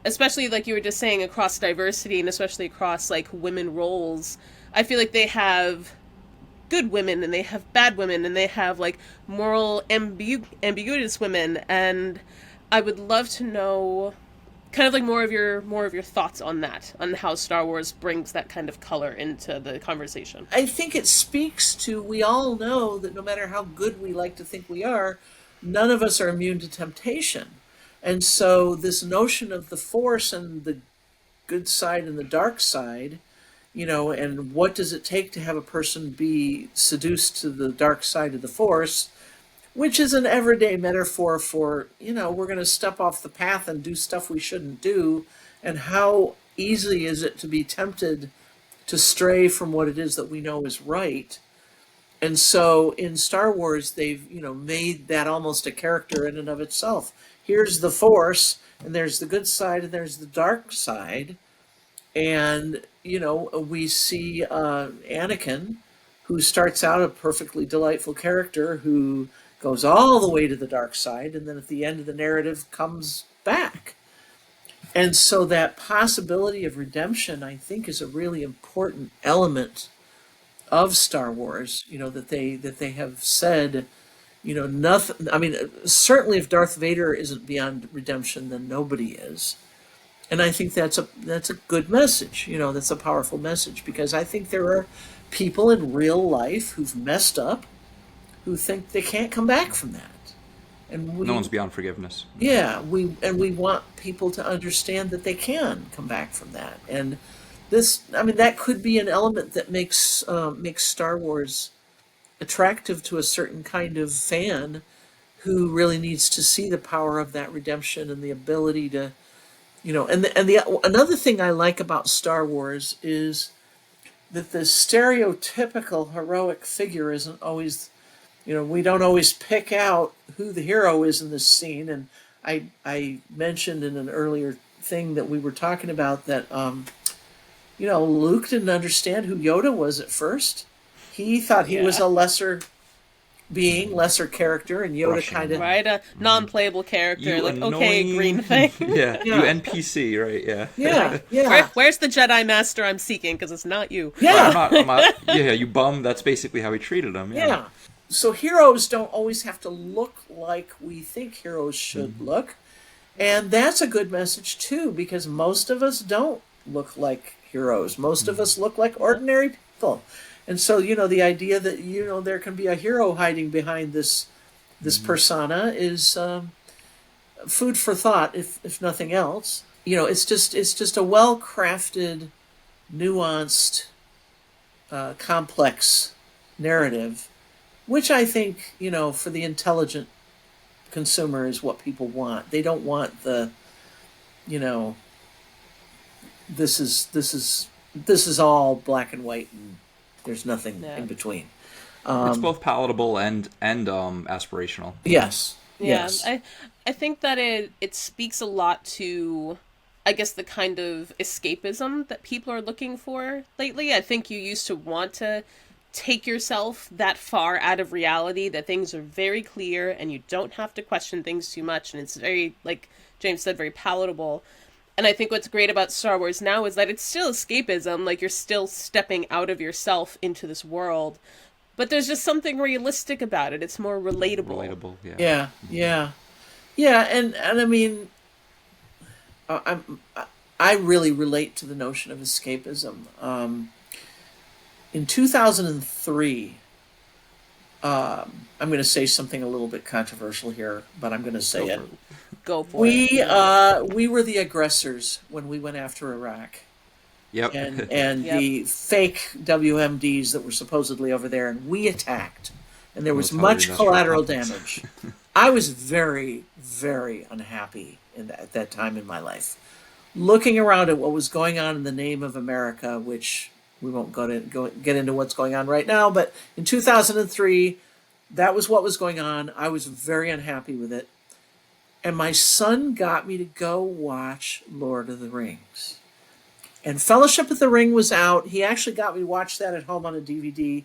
especially you were just saying, across diversity and especially across women roles. I feel like they have good women and they have bad women and they have moral ambiguous women, and I would love to know kind of more of your thoughts on that, on how Star Wars brings that kind of color into the conversation. I think it speaks to, we all know that no matter how good we like to think we are, none of us are immune to temptation. And so this notion of the Force and the good side and the dark side, and what does it take to have a person be seduced to the dark side of the Force, which is an everyday metaphor for, we're going to step off the path and do stuff we shouldn't do, and how easy is it to be tempted to stray from what it is that we know is right. And so in Star Wars, they've, made that almost a character in and of itself. Here's the Force, and there's the good side, and there's the dark side. And, we see Anakin, who starts out a perfectly delightful character, who goes all the way to the dark side, and then at the end of the narrative comes back. And so that possibility of redemption, I think, is a really important element of Star Wars, that they have said, nothing. I mean, certainly if Darth Vader isn't beyond redemption, then nobody is. And I think that's a good message. That's a powerful message, because I think there are people in real life who've messed up, who think they can't come back from that. And No one's beyond forgiveness. yeah, we want people to understand that they can come back from that. And that could be an element that makes Star Wars attractive to a certain kind of fan who really needs to see the power of that redemption and the ability to, another thing I like about Star Wars is that the stereotypical heroic figure isn't always, we don't always pick out who the hero is in this scene. And I mentioned in an earlier thing that we were talking about that, Luke didn't understand who Yoda was at first. He thought he was a lesser being, lesser character, and Yoda kind of right, a non-playable character, You like annoying... okay, green thing. Yeah, you NPC, right? Yeah. yeah. Where's the Jedi Master I'm seeking? Because it's not you. Yeah. I'm not, yeah, you bum. That's basically how he treated him. Yeah. So heroes don't always have to look like we think heroes should look. And that's a good message too, because most of us don't look like heroes. Most of us look like ordinary people. And so, the idea that, there can be a hero hiding behind this persona is food for thought, if nothing else. It's just a well-crafted, nuanced, complex narrative, which I think, for the intelligent consumer is what people want. They don't want the, this is all black and white and there's nothing in between. It's both palatable and aspirational. Yes. Yeah, Yes. I think that it speaks a lot to, I guess, the kind of escapism that people are looking for lately. I think you used to want to take yourself that far out of reality, that things are very clear and you don't have to question things too much, and it's very, like James said, very palatable. And I think what's great about Star Wars now is that it's still escapism, like you're still stepping out of yourself into this world, but there's just something realistic about it. It's more relatable. Yeah. Yeah, and I mean, I really relate to the notion of escapism. In 2003, I'm going to say something a little bit controversial here, but I'm going to say it. Go for it. We were the aggressors when we went after Iraq. Yep. And Yep. the fake WMDs that were supposedly over there, and we attacked, and there was much collateral damage. I was very, very unhappy at that time in my life, looking around at what was going on in the name of America, which we won't get into what's going on right now, but in 2003, that was what was going on. I was very unhappy with it. And my son got me to go watch Lord of the Rings. And Fellowship of the Ring was out. He actually got me to watch that at home on a DVD.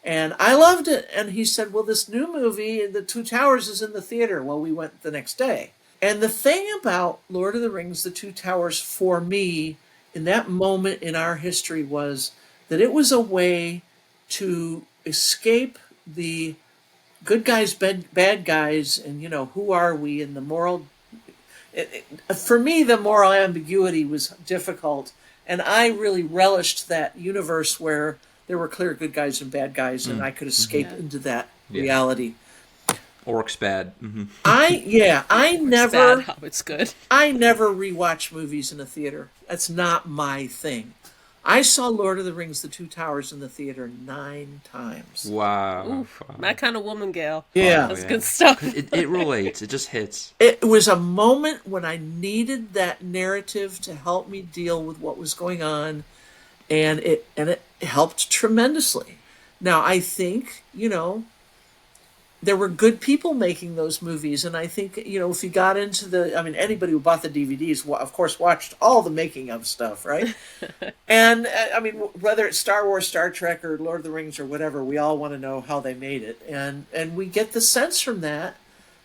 And I loved it. And he said, well, this new movie, The Two Towers, is in the theater. Well, we went the next day. And the thing about Lord of the Rings, The Two Towers, for me, in that moment in our history, was that it was a way to escape the good guys, bad guys, and, who are we, and the moral... For me, the moral ambiguity was difficult, and I really relished that universe where there were clear good guys and bad guys, and I could escape into that reality. Orcs bad. Mm-hmm. I never... Bad, Hobbit's good. I never rewatch movies in a theater. That's not my thing. I saw Lord of the Rings, The Two Towers in the theater 9 times. Wow. Oof, that kind of woman, Gayle. Yeah. That's good stuff. It relates. It just hits. It was a moment when I needed that narrative to help me deal with what was going on, and it helped tremendously. Now, I think, there were good people making those movies, and I think, if you got into anybody who bought the DVDs, of course, watched all the making of stuff, right? And, whether it's Star Wars, Star Trek, or Lord of the Rings, or whatever, we all want to know how they made it. And we get the sense from that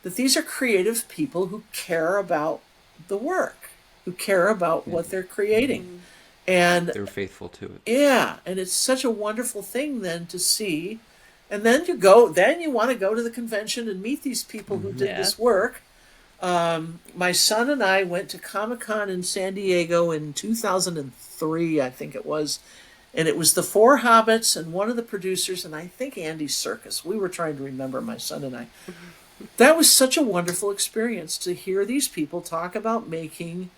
these are creative people who care about the work, who care about what they're creating. And They were faithful to it. yeah, and it's such a wonderful thing then to see. And then you want to go to the convention and meet these people who did Yeah. this work. My son and I went to Comic-Con in San Diego in 2003, I think it was. And it was the four Hobbits and one of the producers, and I think Andy Serkis. We were trying to remember, my son and I. That was such a wonderful experience to hear these people talk about making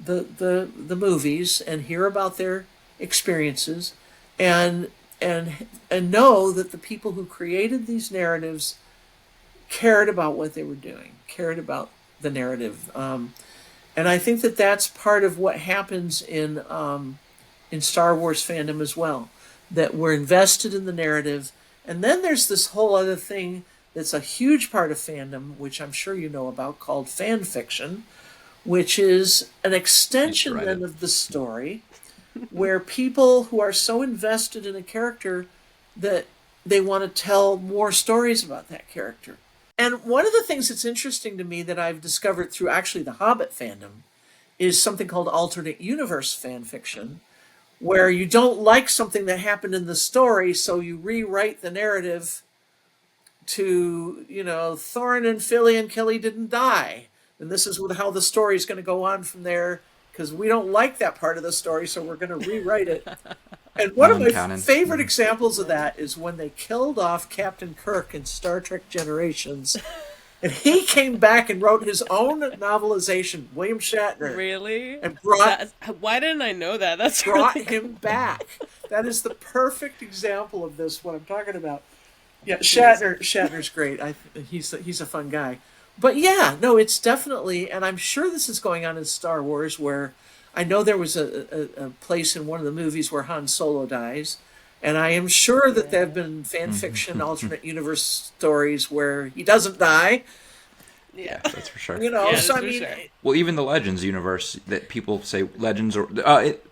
the movies and hear about their experiences and know that the people who created these narratives cared about what they were doing, cared about the narrative. And I think that that's part of what happens in Star Wars fandom as well, that we're invested in the narrative. And then there's this whole other thing that's a huge part of fandom, which I'm sure you know about, called fan fiction, which is an extension then of the story, where people who are so invested in a character that they want to tell more stories about that character. And one of the things that's interesting to me that I've discovered through actually the Hobbit fandom is something called alternate universe fan fiction, where you don't like something that happened in the story, so you rewrite the narrative to, Thorin and Philly and Kelly didn't die. And this is how the story is going to go on from there, because we don't like that part of the story, so we're going to rewrite it. And one of my favorite examples of that is when they killed off Captain Kirk in Star Trek Generations. And he came back and wrote his own novelization, William Shatner. Really? And why didn't I know that? That's brought really him back. That is the perfect example of this, what I'm talking about. Yeah, Shatner's great. He's a fun guy. But yeah, no, it's definitely, and I'm sure this is going on in Star Wars, where I know there was a place in one of the movies where Han Solo dies, and I am sure that there have been fan fiction, alternate universe stories where he doesn't die. Yeah, that's for sure. So I mean, sure. Well, even the Legends universe that people say Legends, or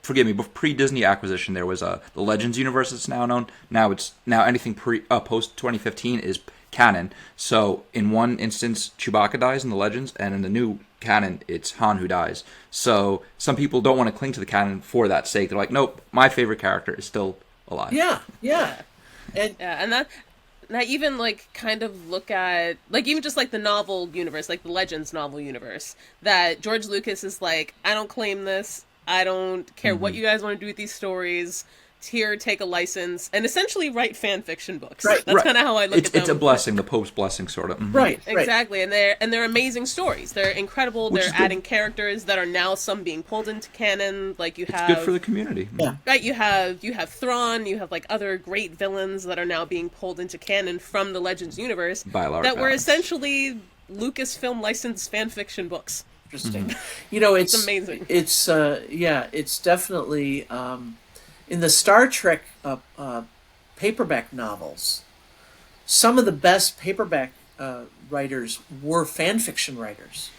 forgive me, pre-Disney acquisition, there was the Legends universe that's now known. Now anything post 2015 is canon. So in one instance, Chewbacca dies in the Legends, and in the new canon, it's Han who dies. So some people don't want to cling to the canon for that sake. They're like, nope, my favorite character is still alive. Yeah. And I even kind of look at even just the novel universe, the Legends novel universe, that George Lucas is like, I don't claim this. I don't care what you guys want to do with these stories. Here, take a license and essentially write fan fiction books. Right. That's kind of how I look at them. It's a blessing, the Pope's blessing, sort of. Mm-hmm. Right. Exactly, and they're amazing stories. They're incredible. They're adding characters that are now some being pulled into canon. It's good for the community. Yeah. Right, you have Thrawn, you have other great villains that are now being pulled into canon from the Legends universe By a large that were balance. essentially Lucasfilm licensed fan fiction books. Interesting. It's amazing. It's definitely in the Star Trek paperback novels. Some of the best paperback writers were fan fiction writers.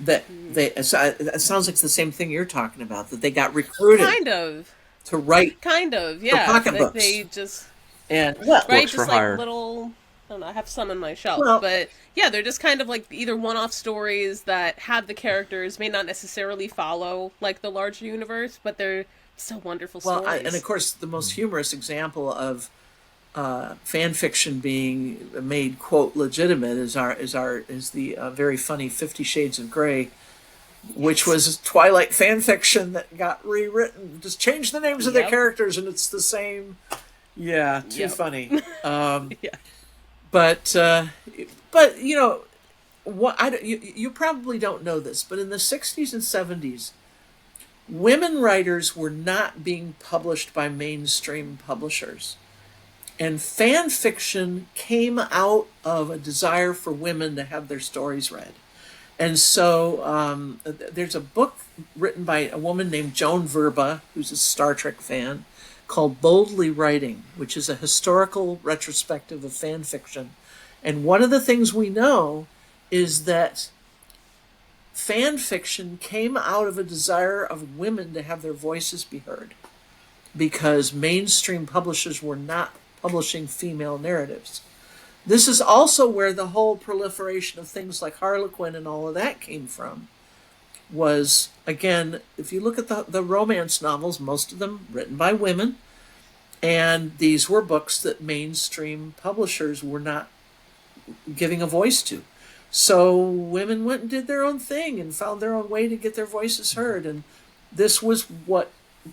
It sounds like the same thing you're talking about. That they got recruited, to write, yeah. pocket books. They just right, books just for hire. little. I don't know. I have some on my shelf, Well, but yeah, they're just kind of either one-off stories that have the characters, may not necessarily follow the larger universe, but they're still wonderful stories. And of course, the most humorous example of fan fiction being made quote legitimate is the very funny 50 Shades of Grey, which was Twilight fan fiction that got rewritten. Just change the names of their characters, and it's the same. Yeah, too funny. Yeah. But what you probably don't know this, but in the 60s and 70s, women writers were not being published by mainstream publishers. And fan fiction came out of a desire for women to have their stories read. And so there's a book written by a woman named Joan Verba, who's a Star Trek fan, called Boldly Writing, which is a historical retrospective of fan fiction. And one of the things we know is that fan fiction came out of a desire of women to have their voices be heard, because mainstream publishers were not publishing female narratives. This is also where the whole proliferation of things like Harlequin and all of that came from, was, again, if you look at the romance novels, most of them written by women, and these were books that mainstream publishers were not giving a voice to. So women went and did their own thing and found their own way to get their voices heard. And this was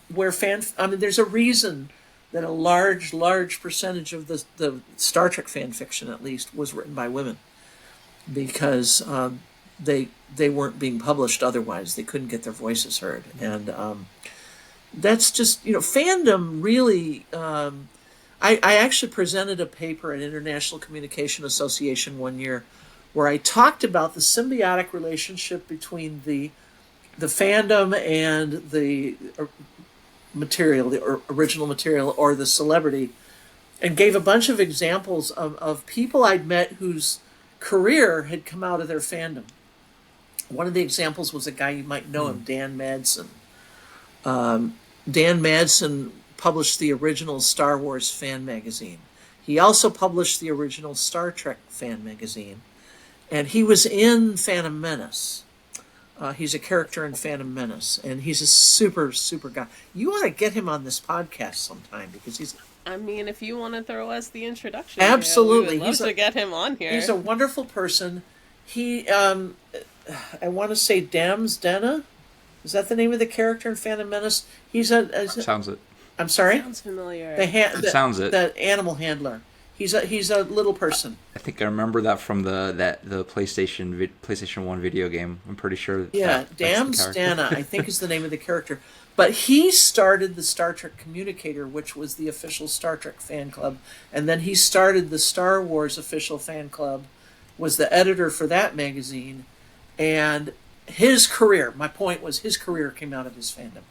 there's a reason that a large percentage of the Star Trek fan fiction, at least, was written by women, because they weren't being published otherwise. They couldn't get their voices heard. And that's just, fandom really. I actually presented a paper at International Communication Association one year where I talked about the symbiotic relationship between the fandom and the material, the original material, or the celebrity, and gave a bunch of examples of people I'd met whose career had come out of their fandom. One of the examples was a guy, you might know him, Dan Madsen. Dan Madsen published the original Star Wars fan magazine. He also published the original Star Trek fan magazine. And he was in Phantom Menace. He's a character in Phantom Menace. And he's a super, super guy. You ought to get him on this podcast sometime, because he's... I mean, if you want to throw us the introduction, absolutely, we would love to get him on here. He's a wonderful person. He, I want to say Dams Denna. Is that the name of the character in Phantom Menace? Sounds it. I'm sorry? Sounds familiar. Sounds it. The animal handler. He's a little person. I think I remember that from the PlayStation 1 video game. I'm pretty sure. Yeah, Dams Denna, I think, is the name of the character. But he started the Star Trek Communicator, which was the official Star Trek fan club. And then he started the Star Wars official fan club, was the editor for that magazine. And his career, my point was, his career came out of his fandom.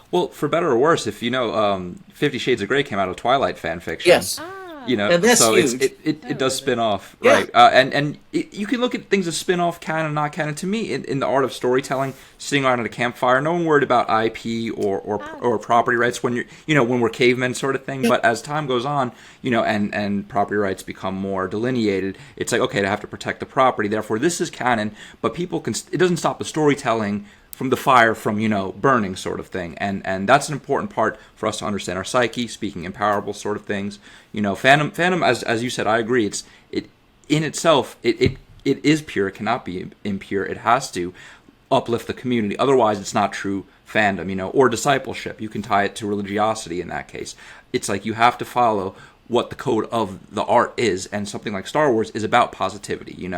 Well, for better or worse, if you know, 50 Shades of Grey came out of Twilight fan fiction. Yes. And that's so huge. It does spin off, right? And you can look at things as spin off, canon, not canon. To me, in the art of storytelling, sitting around at a campfire, no one worried about IP or property rights when when we're cavemen, sort of thing. But as time goes on, and property rights become more delineated, it's like, okay, I have to protect the property. Therefore, this is canon. But people can. It doesn't stop the storytelling from the fire from burning, sort of thing, and that's an important part for us to understand our psyche, speaking in parables, sort of things. Fandom, as you said, I agree. It in itself it is pure. It cannot be impure. It has to uplift the community. Otherwise, it's not true fandom. Or discipleship. You can tie it to religiosity in that case. It's like you have to follow what the code of the art is, and something like Star Wars is about positivity.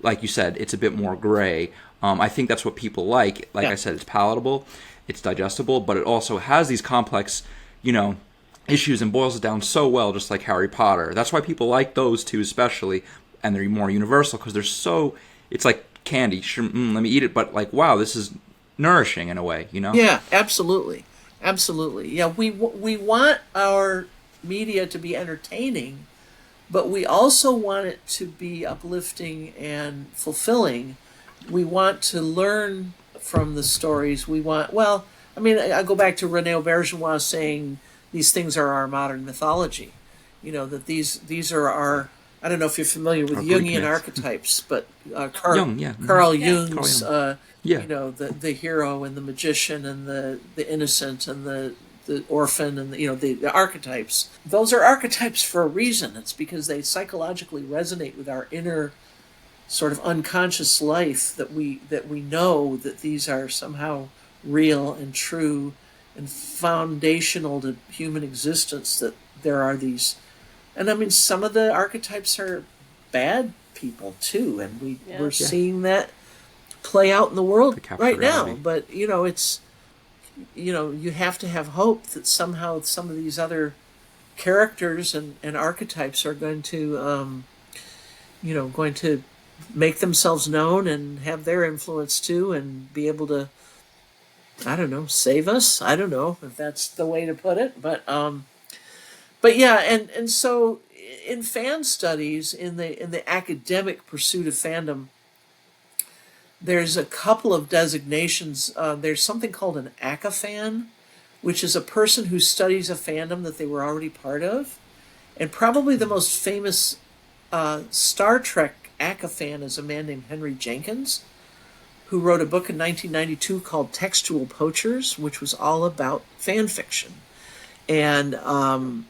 Like you said, it's a bit more gray. I think that's what people like. I said, it's palatable, it's digestible, but it also has these complex, issues and boils it down so well, just like Harry Potter. That's why people like those two especially, and they're more universal, because it's like candy. Sure, let me eat it, but like, wow, this is nourishing in a way, Yeah, absolutely. Absolutely. Yeah, we want our media to be entertaining, but we also want it to be uplifting and fulfilling. We want to learn from the stories. I go back to Rene Auberjonois saying these things are our modern mythology. That these are our, I don't know if you're familiar with Jungian archetypes, but Carl Jung's, the hero and the magician and the innocent and the orphan and the archetypes. Those are archetypes for a reason. It's because they psychologically resonate with our inner sort of unconscious life, that we know that these are somehow real and true and foundational to human existence, that there are these. And I mean, some of the archetypes are bad people too, and we're seeing that play out in the world right now. But it's you have to have hope that somehow some of these other characters and archetypes are going to make themselves known and have their influence too, and be able to, I don't know, save us. I don't know if that's the way to put it, but yeah, and so in fan studies, in the academic pursuit of fandom, there's a couple of designations. There's something called an ACA-fan, which is a person who studies a fandom that they were already part of, and probably the most famous Star Trek ACA fan is a man named Henry Jenkins. who wrote a book in 1992 called Textual Poachers, which was all about fan fiction. And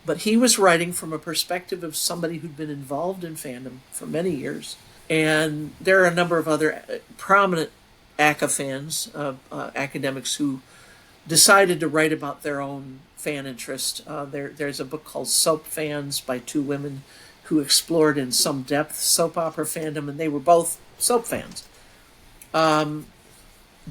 but he was writing from a perspective of somebody who'd been involved in fandom for many years. And there are a number of other prominent ACA fans, academics, who decided to write about their own fan interest. There's a book called Soap Fans by two women who explored in some depth soap opera fandom, and they were both soap fans. That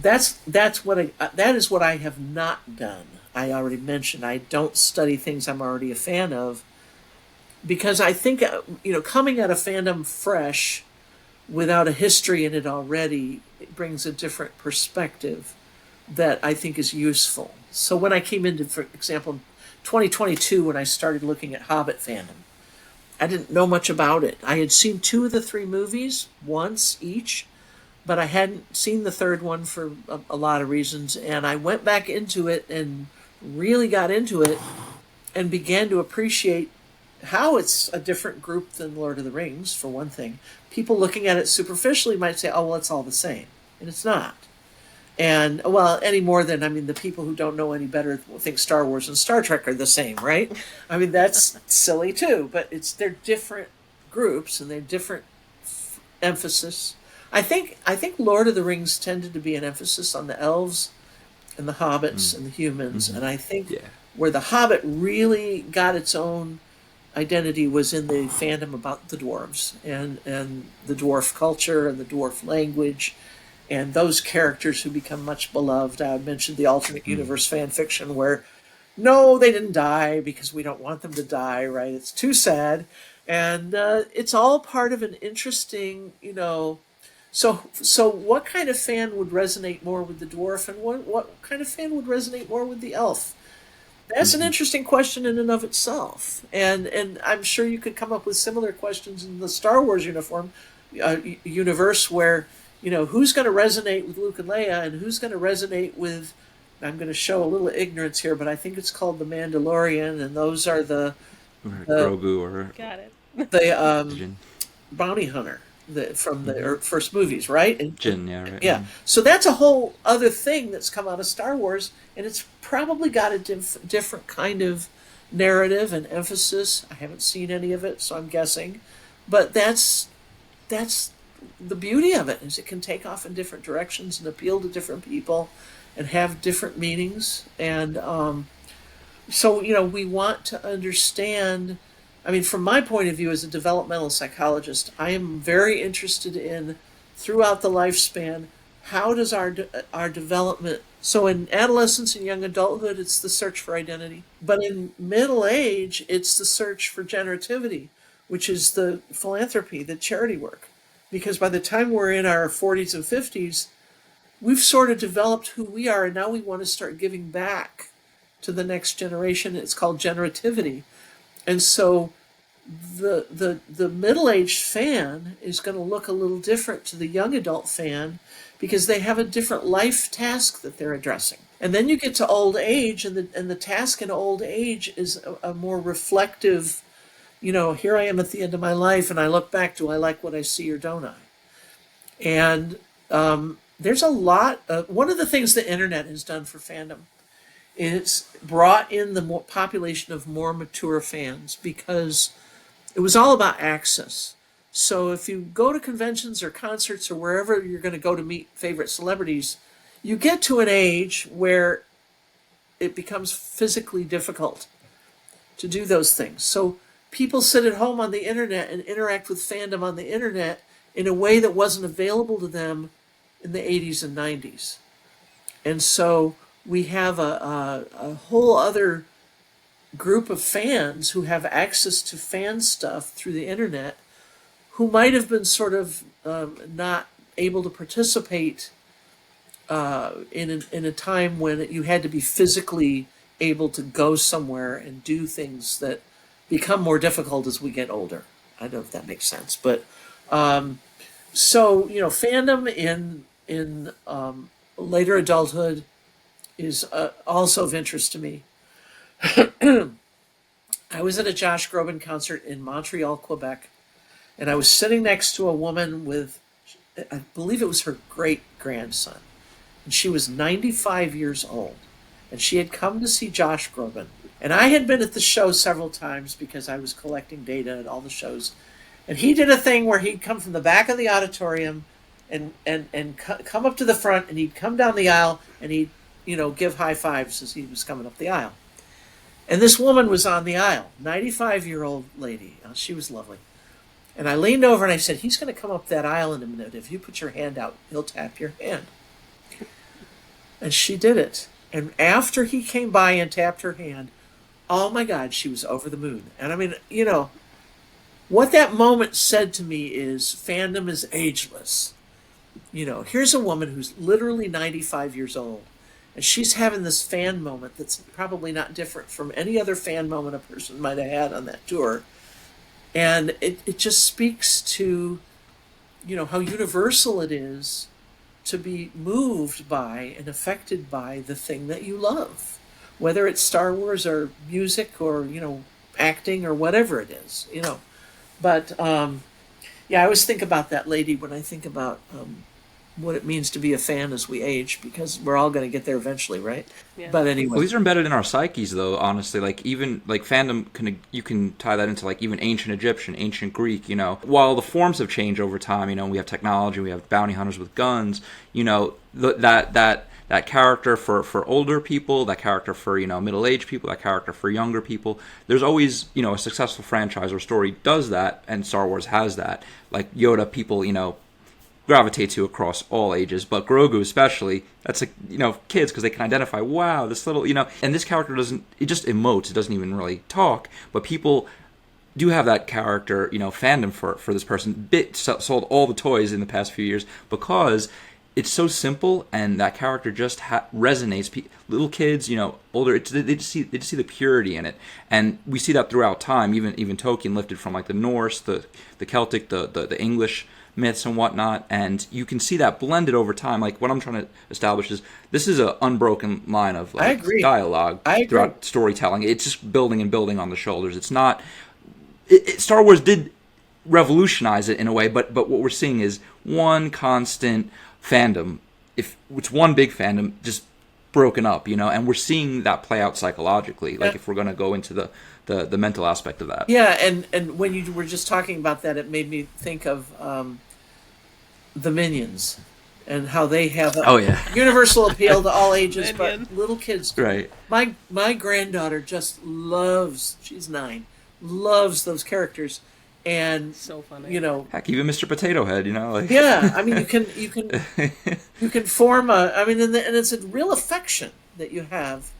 is what I have not done. I already mentioned I don't study things I'm already a fan of, because I think coming at a fandom fresh without a history in it already, it brings a different perspective that I think is useful. So when I came into, for example, 2022, when I started looking at Hobbit fandom, I didn't know much about it. I had seen 2 of the 3 movies once each, but I hadn't seen the third one for a lot of reasons. And I went back into it and really got into it and began to appreciate how it's a different group than Lord of the Rings, for one thing. People looking at it superficially might say, oh, well, it's all the same. And it's not. And, well, any more than, the people who don't know any better think Star Wars and Star Trek are the same, right? That's silly too, but they're different groups and they're different emphasis. I think Lord of the Rings tended to be an emphasis on the elves and the hobbits and the humans, and I think where the Hobbit really got its own identity was in the fandom about the dwarves and the dwarf culture and the dwarf language and those characters who become much beloved. I mentioned the alternate universe fan fiction where, no, they didn't die because we don't want them to die, right? It's too sad. And it's all part of an interesting, So what kind of fan would resonate more with the dwarf, and what kind of fan would resonate more with the elf? That's an interesting question in and of itself. And I'm sure you could come up with similar questions in the Star Wars universe where, who's going to resonate with Luke and Leia, and who's going to resonate with, I'm going to show a little ignorance here, but I think it's called the Mandalorian, and those are the Grogu or Got it. the bounty hunter from the first movies, right? And, Jin, yeah, right. Yeah. So that's a whole other thing that's come out of Star Wars, and it's probably got a different kind of narrative and emphasis. I haven't seen any of it, so I'm guessing. But that's the beauty of it, is it can take off in different directions and appeal to different people and have different meanings. And so, we want to understand. From my point of view as a developmental psychologist, I am very interested in, throughout the lifespan, how does our development. So in adolescence and young adulthood, it's the search for identity. But in middle age, it's the search for generativity, which is the philanthropy, the charity work. Because by the time we're in our 40s and 50s, we've sort of developed who we are, and now we want to start giving back to the next generation. It's called generativity. And so the middle-aged fan is going to look a little different to the young adult fan because they have a different life task that they're addressing. And then you get to old age, and the task in old age is a more reflective, here I am at the end of my life, and I look back, do I like what I see or don't I? And there's a lot of, one of the things the internet has done for fandom, it's brought in the population of more mature fans because it was all about access. So if you go to conventions or concerts or wherever you're going to go to meet favorite celebrities, you get to an age where it becomes physically difficult to do those things. So people sit at home on the internet and interact with fandom on the internet in a way that wasn't available to them in the 80s and 90s. And so we have a whole other group of fans who have access to fan stuff through the internet who might have been sort of not able to participate in a time when you had to be physically able to go somewhere and do things that become more difficult as we get older. I don't know if that makes sense. But so, fandom in later adulthood is also of interest to me. I was at a Josh Groban concert in Montreal, Quebec, and I was sitting next to a woman with I believe it was her great grandson, and she was 95 years old, and she had come to see Josh Groban. And I had been at the show several times because I was collecting data at all the shows. And he did a thing where he'd come from the back of the auditorium and come up to the front, and he'd come down the aisle, and he'd, give high fives as he was coming up the aisle. And this woman was on the aisle, 95-year-old lady. She was lovely. And I leaned over and I said, he's going to come up that aisle in a minute. If you put your hand out, he'll tap your hand. And she did it. And after he came by and tapped her hand, oh my God, she was over the moon. And I mean, what that moment said to me is fandom is ageless. Here's a woman who's literally 95 years old, and she's having this fan moment that's probably not different from any other fan moment a person might have had on that tour. And it just speaks to, how universal it is to be moved by and affected by the thing that you love, whether it's Star Wars or music or, acting or whatever it is, But, I always think about that lady when I think about what it means to be a fan as we age, because we're all going to get there eventually, right? Yeah. But anyway. Well, these are embedded in our psyches, though, honestly. Like, even, fandom, you can tie that into, even ancient Egyptian, ancient Greek, While the forms have changed over time, we have technology, we have bounty hunters with guns, that character for older people, that character for, middle-aged people, that character for younger people. There's always, a successful franchise or story does that, and Star Wars has that. Like Yoda, people, gravitate to across all ages, but Grogu especially, that's kids, because they can identify, wow, this little, and this character it just emotes, it doesn't even really talk, but people do have that character, fandom for this person. Sold all the toys in the past few years because it's so simple, and that character just resonates. Little kids, older, they just see the purity in it, and we see that throughout time. Even Tolkien lifted from the Norse, the Celtic, the English myths and whatnot, and you can see that blended over time. What I'm trying to establish is this is an unbroken line of dialogue throughout storytelling. It's just building and building on the shoulders. It's not. Star Wars did revolutionize it in a way, but what we're seeing is one constant fandom. If it's one big fandom, just broken up, and we're seeing that play out psychologically. If we're going to go into the mental aspect of that. Yeah, and when you were just talking about that, it made me think of the Minions and how they have universal appeal to all ages, but little kids do. Right. My granddaughter just loves. She's 9, loves those characters. And so funny, Heck, even Mr. Potato Head, Yeah, I mean, you can form and it's a real affection that you have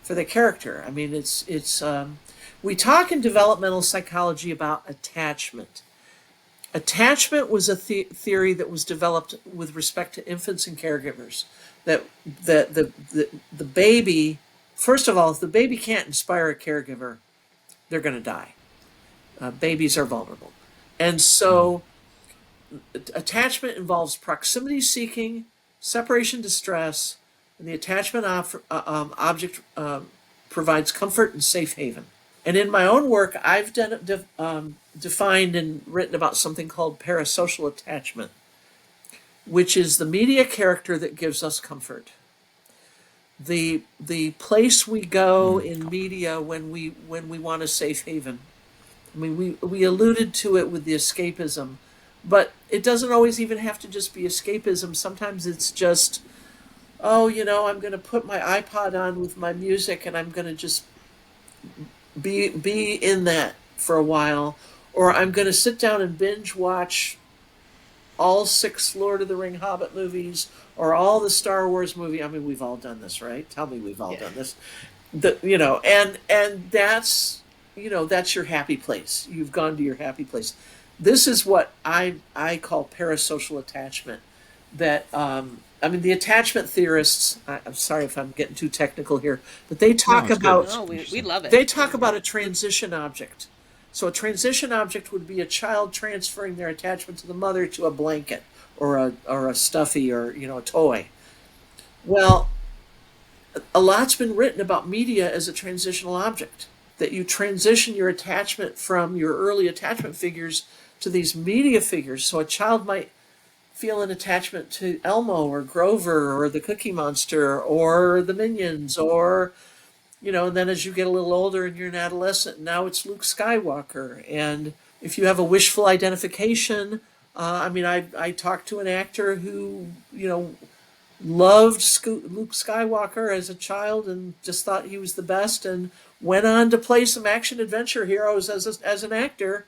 for the character. I mean, it's we talk in developmental psychology about attachment. Attachment was a theory that was developed with respect to infants and caregivers. That the baby, first of all, if the baby can't inspire a caregiver, they're going to die. Babies are vulnerable. And so attachment involves proximity seeking, separation distress, and the attachment object provides comfort and safe haven. And in my own work, I've defined and written about something called parasocial attachment, which is the media character that gives us comfort. The place we go in media when we want a safe haven. I mean, we alluded to it with the escapism, but it doesn't always even have to just be escapism. Sometimes it's just, I'm going to put my iPod on with my music and I'm going to just be in that for a while, or I'm going to sit down and binge watch all 6 Lord of the Ring Hobbit movies or all the Star Wars movie. I mean, we've all done this, right? Tell me we've all done this. And that's, that's your happy place. You've gone to your happy place. This is what I call parasocial attachment. That the attachment theorists. I'm sorry if I'm getting too technical here, but they talk about. No, we love it. They talk about a transition object. So a transition object would be a child transferring their attachment to the mother to a blanket or a stuffy or a toy. Well, a lot's been written about media as a transitional object. That you transition your attachment from your early attachment figures to these media figures. So a child might feel an attachment to Elmo or Grover or the Cookie Monster or the Minions or, and then as you get a little older and you're an adolescent, now it's Luke Skywalker. And if you have a wishful identification, I talked to an actor who, loved Luke Skywalker as a child and just thought he was the best and went on to play some action adventure heroes as an actor.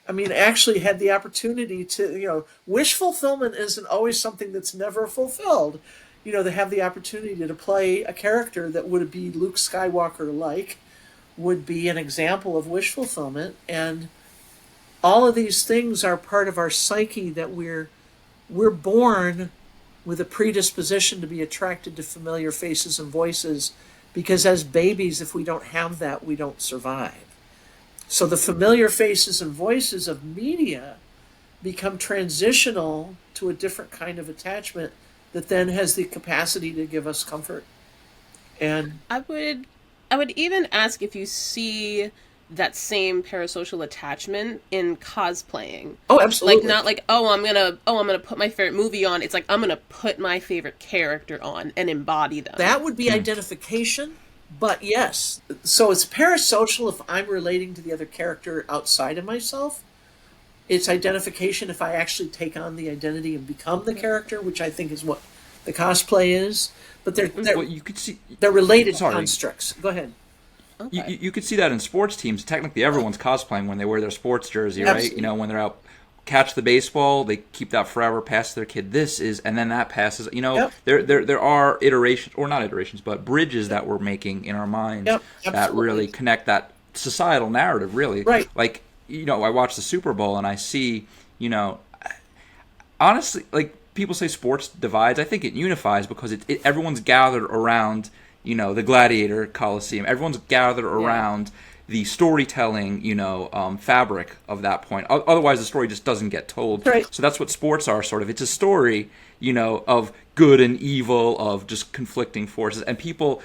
Actually had the opportunity to, wish fulfillment isn't always something that's never fulfilled. To have the opportunity to play a character that would be Luke Skywalker-like would be an example of wish fulfillment. And all of these things are part of our psyche, that we're born with a predisposition to be attracted to familiar faces and voices, because as babies, if we don't have that, we don't survive. So the familiar faces and voices of media become transitional to a different kind of attachment that then has the capacity to give us comfort. And I would even ask if you see that same parasocial attachment in cosplaying. oh, absolutely. Like, not like, I'm gonna put my favorite movie on. It's like, I'm gonna put my favorite character on and embody them. That would be identification, but yes. So it's parasocial if I'm relating to the other character outside of myself. It's identification if I actually take on the identity and become the character, which I think is what the cosplay is. But Well, you could see they're related Sorry. constructs. Go ahead. Okay. You could see that in sports teams. Technically, everyone's cosplaying when they wear their sports jersey, right? Absolutely. When they're out catch the baseball, they keep that forever, pass to their kid. This is, and then that passes. Yep. There are iterations, or not iterations, but bridges that we're making in our minds Yep, that absolutely. really connect that societal narrative. Really, Right. Like, I watch the Super Bowl and I see, honestly, like, people say sports divides. I think it unifies because everyone's gathered around, the Gladiator Coliseum. Everyone's gathered around the storytelling, fabric of that point. Otherwise, the story just doesn't get told. Right. So that's what sports are, sort of. It's a story, of good and evil, of just conflicting forces. And people,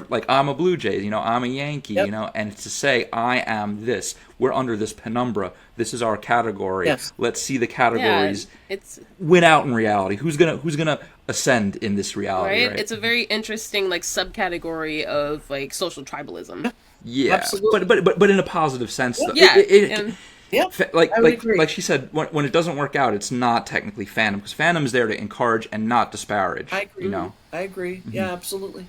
like, I'm a Blue Jays, I'm a Yankee, Yep. and to say, I am this. We're under this penumbra. This is our category. Yes. Let's see the categories it's win out in reality. Who's gonna ascend in this reality? Right. It's a very interesting, like, subcategory of, like, social tribalism. Yeah, Absolutely. but in a positive sense, though. Yeah, It, Yep. like I would agree. like she said, when it doesn't work out, it's not technically fandom, because fandom is there to encourage and not disparage. I agree. I agree. Mm-hmm. Yeah, absolutely.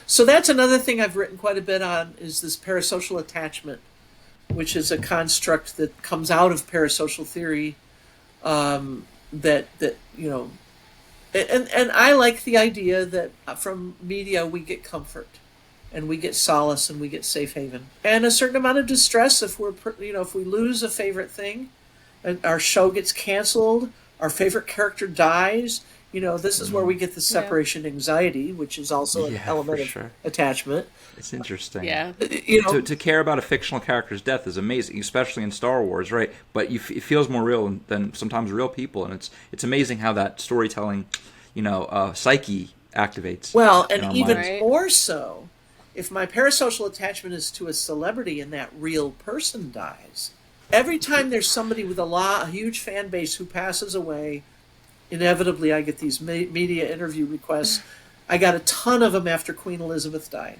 So that's another thing I've written quite a bit on, is this parasocial attachment, which is a construct that comes out of parasocial theory. That and I like the idea that from media we get comfort, and we get solace, and we get safe haven, and a certain amount of distress if if we lose a favorite thing, and our show gets canceled, our favorite character dies. This is where we get the separation anxiety, which is also an element for of sure. attachment. It's interesting. Yeah. To care about a fictional character's death is amazing, especially in Star Wars, right? But it feels more real than sometimes real people, and it's amazing how that storytelling, psyche activates. Well, in and our even minds. more so, if my parasocial attachment is to a celebrity and that real person dies, every time there's somebody with a huge fan base who passes away, inevitably I get these media interview requests. I got a ton of them after Queen Elizabeth died.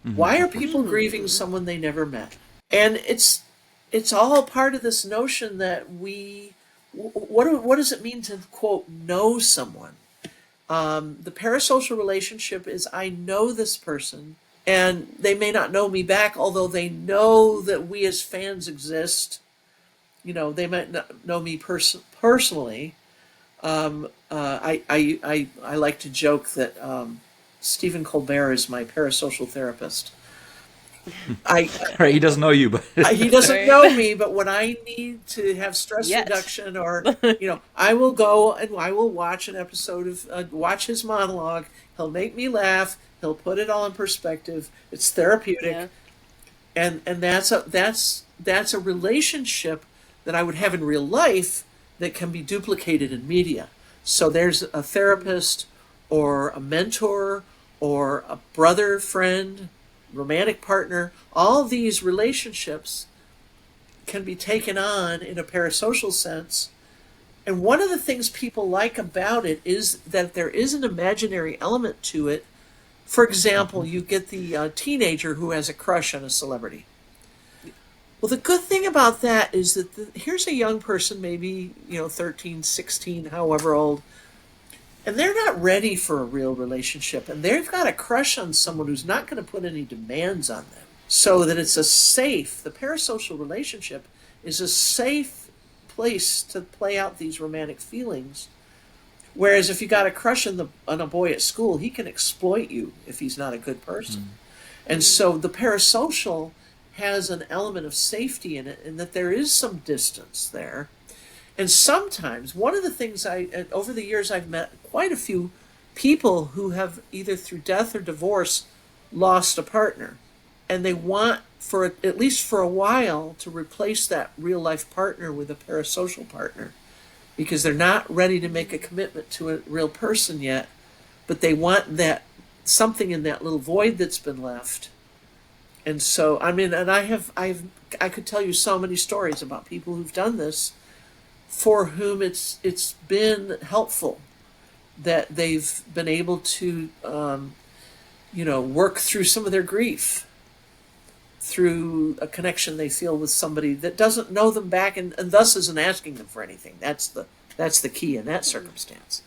Why are people grieving someone they never met? And it's all part of this notion that what does it mean to, quote, know someone? The parasocial relationship is, I know this person, and they may not know me back, although they know that we as fans exist. They might not know me personally. I like to joke that Stephen Colbert is my parasocial therapist. Right, he doesn't know you, but He doesn't know me, but when I need to have stress Yet. reduction, or I will go and I will watch an episode of watch his monologue. He'll make me laugh. He'll put it all in perspective. It's therapeutic, and that's a relationship that I would have in real life that can be duplicated in media. So there's a therapist or a mentor or a brother, friend, romantic partner. All these relationships can be taken on in a parasocial sense And one of the things people like about it is that there is an imaginary element to it. For example, you get the teenager who has a crush on a celebrity. Well, the good thing about that is that here's a young person, maybe, 13, 16, however old, and they're not ready for a real relationship. And they've got a crush on someone who's not going to put any demands on them. So that it's the parasocial relationship is a safe place to play out these romantic feelings. Whereas if you got a crush on a boy at school, he can exploit you if he's not a good person. And so the parasocial has an element of safety in it, and that there is some distance there. And sometimes, one of the things over the years, I've met quite a few people who have either through death or divorce lost a partner. And they want, at least for a while, to replace that real life partner with a parasocial partner, because they're not ready to make a commitment to a real person yet, but they want that something in that little void that's been left. And so, and I could tell you so many stories about people who've done this, for whom it's been helpful, that they've been able to, work through some of their grief through a connection they feel with somebody that doesn't know them back, and thus isn't asking them for anything. That's the key in that circumstance.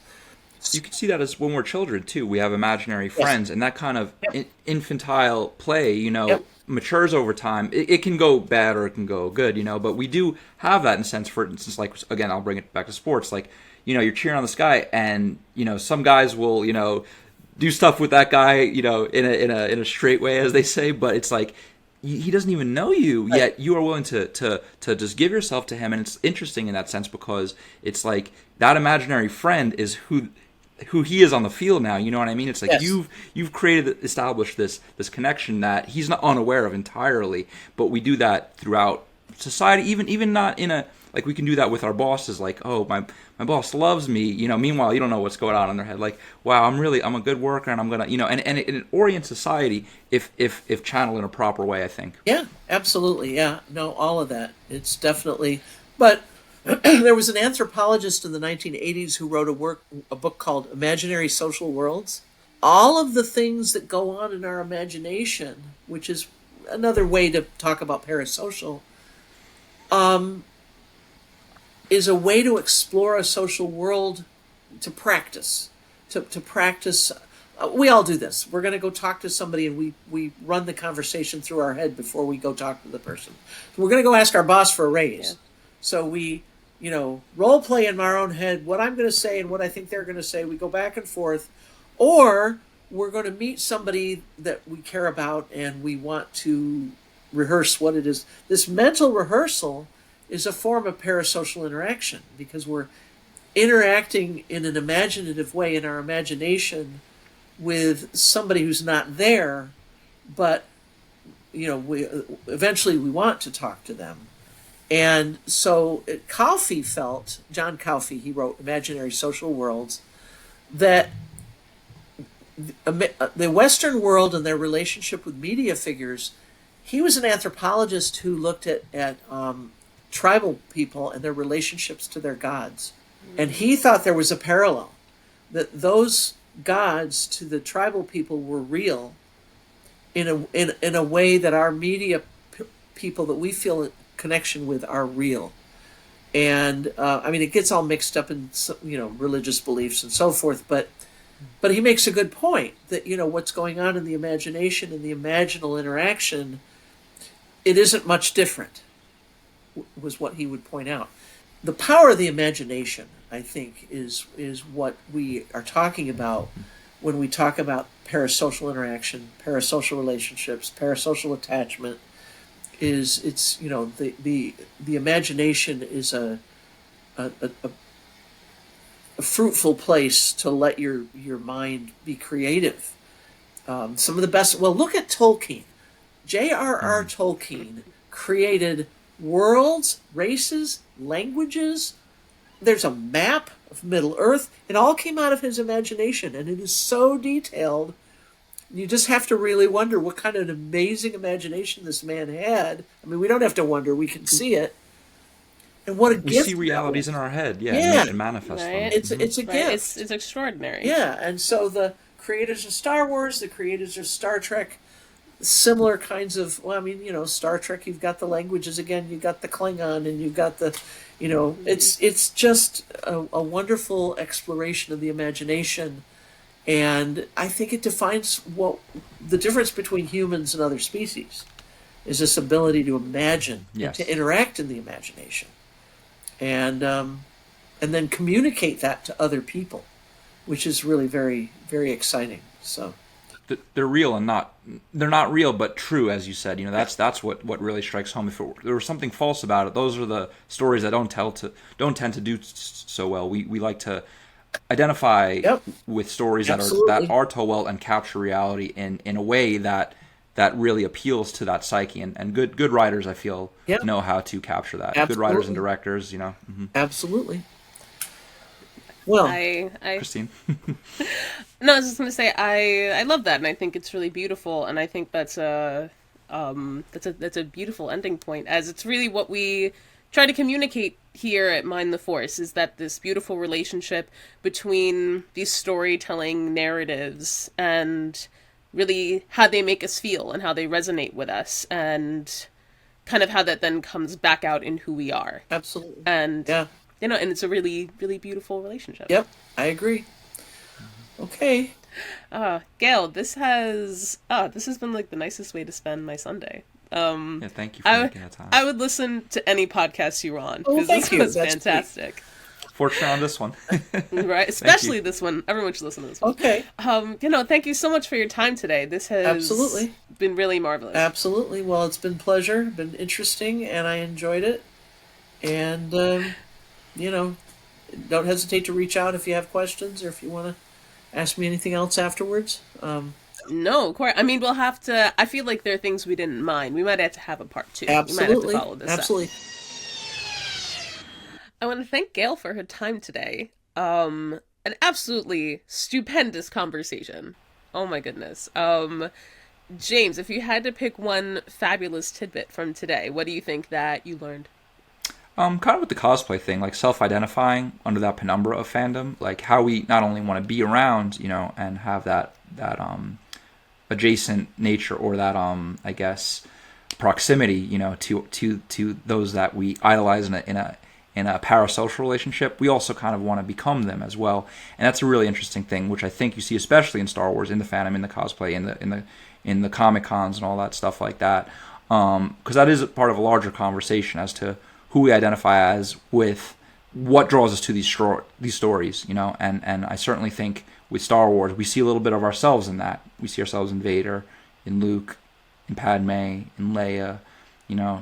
You can see that as when we're children too. We have imaginary friends, and that kind of infantile play, matures over time. It can go bad or it can go good, but we do have that in a sense. For instance, like, again, I'll bring it back to sports. Like, you're cheering on this guy, and some guys will do stuff with that guy, in a straight way, as they say. But it's like, he doesn't even know you, yet you are willing to just give yourself to him. And it's interesting in that sense, because it's like that imaginary friend is who he is on the field now. You know what I mean? It's like you've established this connection that he's not unaware of entirely. But we do that throughout society, even not in a, like, we can do that with our bosses, like, oh, my boss loves me, meanwhile you don't know what's going on in their head, like, wow, I'm a good worker, and I'm gonna, and it orients society if channeled in a proper way, I think. Yeah, absolutely. Yeah, no, all of that. It's definitely, but there was an anthropologist in the 1980s who wrote a book called Imaginary Social Worlds. All of the things that go on in our imagination, which is another way to talk about parasocial, is a way to explore a social world, to practice. To practice. We all do this. We're going to go talk to somebody, and we run the conversation through our head before we go talk to the person. So we're going to go ask our boss for a raise. Yeah. So we, role play in our own head what I'm going to say and what I think they're going to say. We go back and forth. Or we're going to meet somebody that we care about, and we want to rehearse what it is. This mental rehearsal is a form of parasocial interaction, because we're interacting in an imaginative way in our imagination with somebody who's not there, but we eventually want to talk to them. And so John Calfee, he wrote Imaginary Social Worlds, that the Western world and their relationship with media figures, he was an anthropologist who looked at tribal people and their relationships to their gods. And he thought there was a parallel, that those gods to the tribal people were real in a way that our media people that we feel a connection with are real. And it gets all mixed up in religious beliefs and so forth, but he makes a good point that what's going on in the imagination and the imaginal interaction, it isn't much different, was what he would point out. The power of the imagination, I think, is what we are talking about when we talk about parasocial interaction, parasocial relationships, parasocial attachment. The imagination is a fruitful place to let your mind be creative. Some of the best. Well, look at Tolkien. J.R.R. Tolkien created worlds, races, languages. There's a map of Middle Earth. It all came out of his imagination, and it is so detailed. You just have to really wonder what kind of an amazing imagination this man had. We don't have to wonder, we can see it. And what a We gift see that realities in was. our head, Yeah. and manifest them. Right? It's a Right? gift. It's extraordinary. Yeah, and so the creators of Star Wars, the creators of Star Trek, similar kinds of, well, I mean, Star Trek, you've got the languages again, you've got the Klingon, and you've got the, it's just a wonderful exploration of the imagination. And I think it defines what the difference between humans and other species is, this ability to imagine and Yes. to interact in the imagination, and then communicate that to other people, which is really very, very exciting. So They're real and they're not real but true, as you said. That's what really strikes home. If there was something false about it, those are the stories that don't tend to do so well. We like to identify Yep. with stories that Absolutely. are told well and capture reality in a way that really appeals to that psyche, and good writers, I feel, Yep. know how to capture that. Good writers and Absolutely. directors, Absolutely. Well, I Kristine. No, I was just gonna say I love that, and I think it's really beautiful, and I think that's a beautiful ending point, as it's really what we try to communicate here at Mind the Force, is that this beautiful relationship between these storytelling narratives and really how they make us feel and how they resonate with us, and kind of how that then comes back out in who we are, absolutely. and Yeah. and it's a really, really beautiful relationship. Yep. I agree. Okay. Gayle, this has been like the nicest way to spend my Sunday. Yeah, thank you for I making that time. I would listen to any podcast you were on, Oh, because thank this you. was That's fantastic. Fortunate on this one. Right? Especially this one. Everyone should listen to this one. Okay. Thank you so much for your time today. This has Absolutely. been really marvelous. Absolutely. Well, it's been pleasure, been interesting, and I enjoyed it. And don't hesitate to reach out if you have questions, or if you want to ask me anything else afterwards. No, of course. I mean, we'll have to. I feel like there are things we didn't mind. We might have to have a part 2. We might have Absolutely. to follow this up. Absolutely. I want to thank Gayle for her time today. An absolutely stupendous conversation. Oh my goodness. James, if you had to pick one fabulous tidbit from today, what do you think that you learned? Kind of with the cosplay thing, like self-identifying under that penumbra of fandom, like how we not only want to be around, and have that adjacent nature, or that I guess proximity, to those that we idolize in a parasocial relationship. We also kind of want to become them as well, and that's a really interesting thing, which I think you see especially in Star Wars, in the fandom, in the cosplay, in the Comic Cons and all that stuff like that, because that is a part of a larger conversation as to who we identify as, with what draws us to these stories, and I certainly think with Star Wars we see a little bit of ourselves in that. We see ourselves in Vader, in Luke, in Padme, in Leia,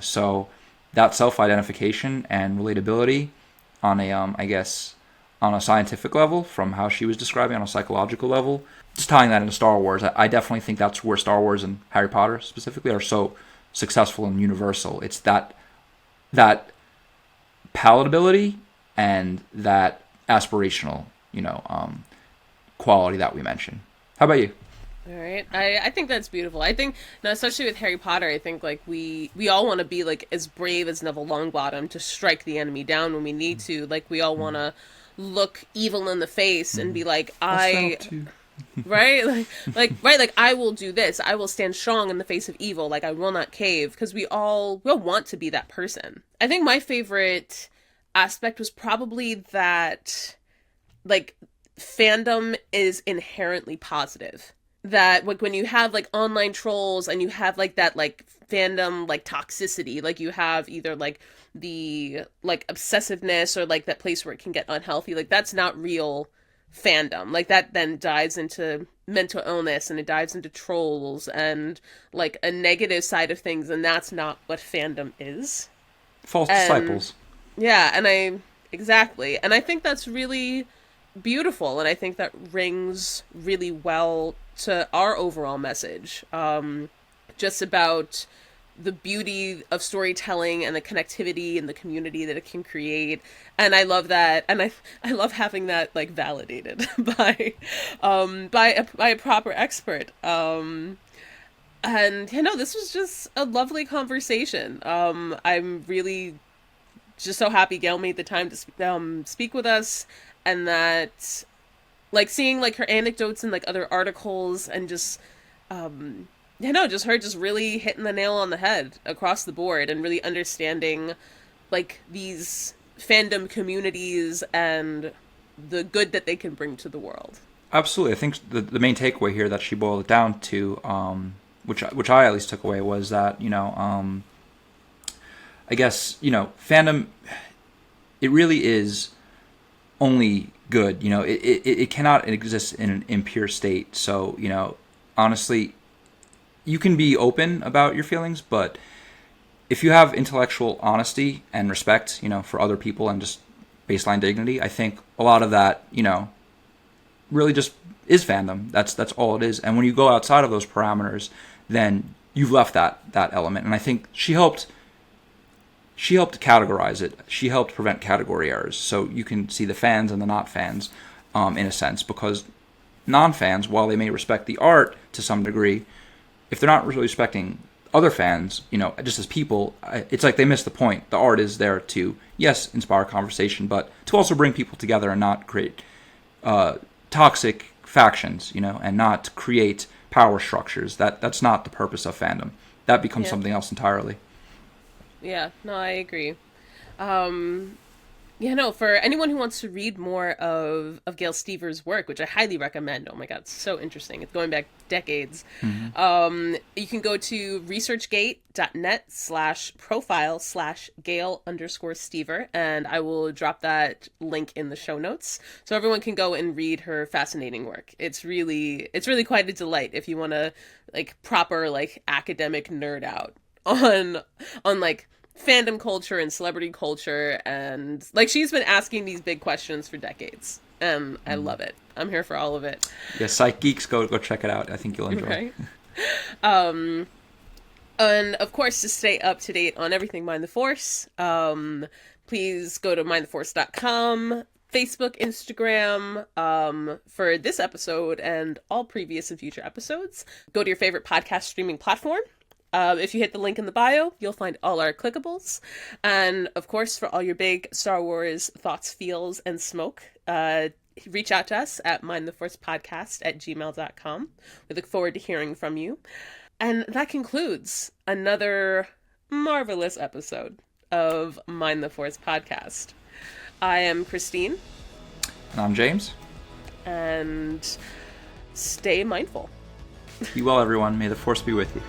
so that self-identification and relatability on a I guess on a scientific level, from how she was describing, on a psychological level, just tying that into Star Wars, I definitely think that's where Star Wars and Harry Potter specifically are so successful and universal. It's that palatability and that aspirational, quality that we mentioned. How about you? All right. I think that's beautiful. I think, now, especially with Harry Potter, I think like we all want to be like as brave as Neville Longbottom to strike the enemy down when we need to. Like we all want to look evil in the face and be like, right? Like I will do this. I will stand strong in the face of evil. Like I will not cave, because we all want to be that person. I think my favorite aspect was probably that like fandom is inherently positive. That like when you have like online trolls and you have like that like fandom like toxicity, like you have either like the like obsessiveness or like that place where it can get unhealthy, like that's not real fandom. Like that then dives into mental illness and it dives into trolls and like a negative side of things, and that's not what fandom is. False disciples. Yeah, and exactly. And I think that's really beautiful, and I think that rings really well to our overall message, just about the beauty of storytelling and the connectivity and the community that it can create. And I love that, and I love having that like validated by a proper expert. And this was just a lovely conversation. I'm really just so happy Gayle made the time to speak with us, and that like seeing like her anecdotes and like other articles and just just her just really hitting the nail on the head across the board and really understanding like these fandom communities and the good that they can bring to the world. Absolutely. I think the main takeaway here that she boiled it down to, which I at least took away, was that, I guess, fandom, it really is only good. It cannot exist in an impure state. So, honestly, you can be open about your feelings, but if you have intellectual honesty and respect, for other people and just baseline dignity, I think a lot of that, really just is fandom. That's all it is. And when you go outside of those parameters, then you've left that element. And I think she helped categorize it. She helped prevent category errors. So you can see the fans and the not fans, in a sense, because non-fans, while they may respect the art to some degree, if they're not really respecting other fans, just as people, it's like they miss the point. The art is there to, yes, inspire conversation, but to also bring people together and not create toxic factions, and not create power structures. That's not the purpose of fandom. That becomes something else entirely. Yeah, no, I agree. For anyone who wants to read more of Gayle Stever's work, which I highly recommend. Oh my God, it's so interesting. It's going back decades. Mm-hmm. You can go to researchgate.net/profile/Gayle_Stever, and I will drop that link in the show notes so everyone can go and read her fascinating work. It's really quite a delight if you want to like proper like academic nerd out on like fandom culture and celebrity culture, and like she's been asking these big questions for decades, and I love it. I'm here for all of it. Yeah, Psych Geeks, go check it out. I think you'll enjoy it. And of course, to stay up to date on everything Mind the Force, please go to mindtheforce.com, Facebook, Instagram, for this episode and all previous and future episodes. Go to your favorite podcast streaming platform. If you hit the link in the bio, you'll find all our clickables. And of course, for all your big Star Wars thoughts, feels, and smoke, reach out to us at mindtheforcepodcast@gmail.com. We look forward to hearing from you. And that concludes another marvelous episode of Mind the Force Podcast. I am Kristine. And I'm James. And stay mindful. Be well, everyone. May the Force be with you.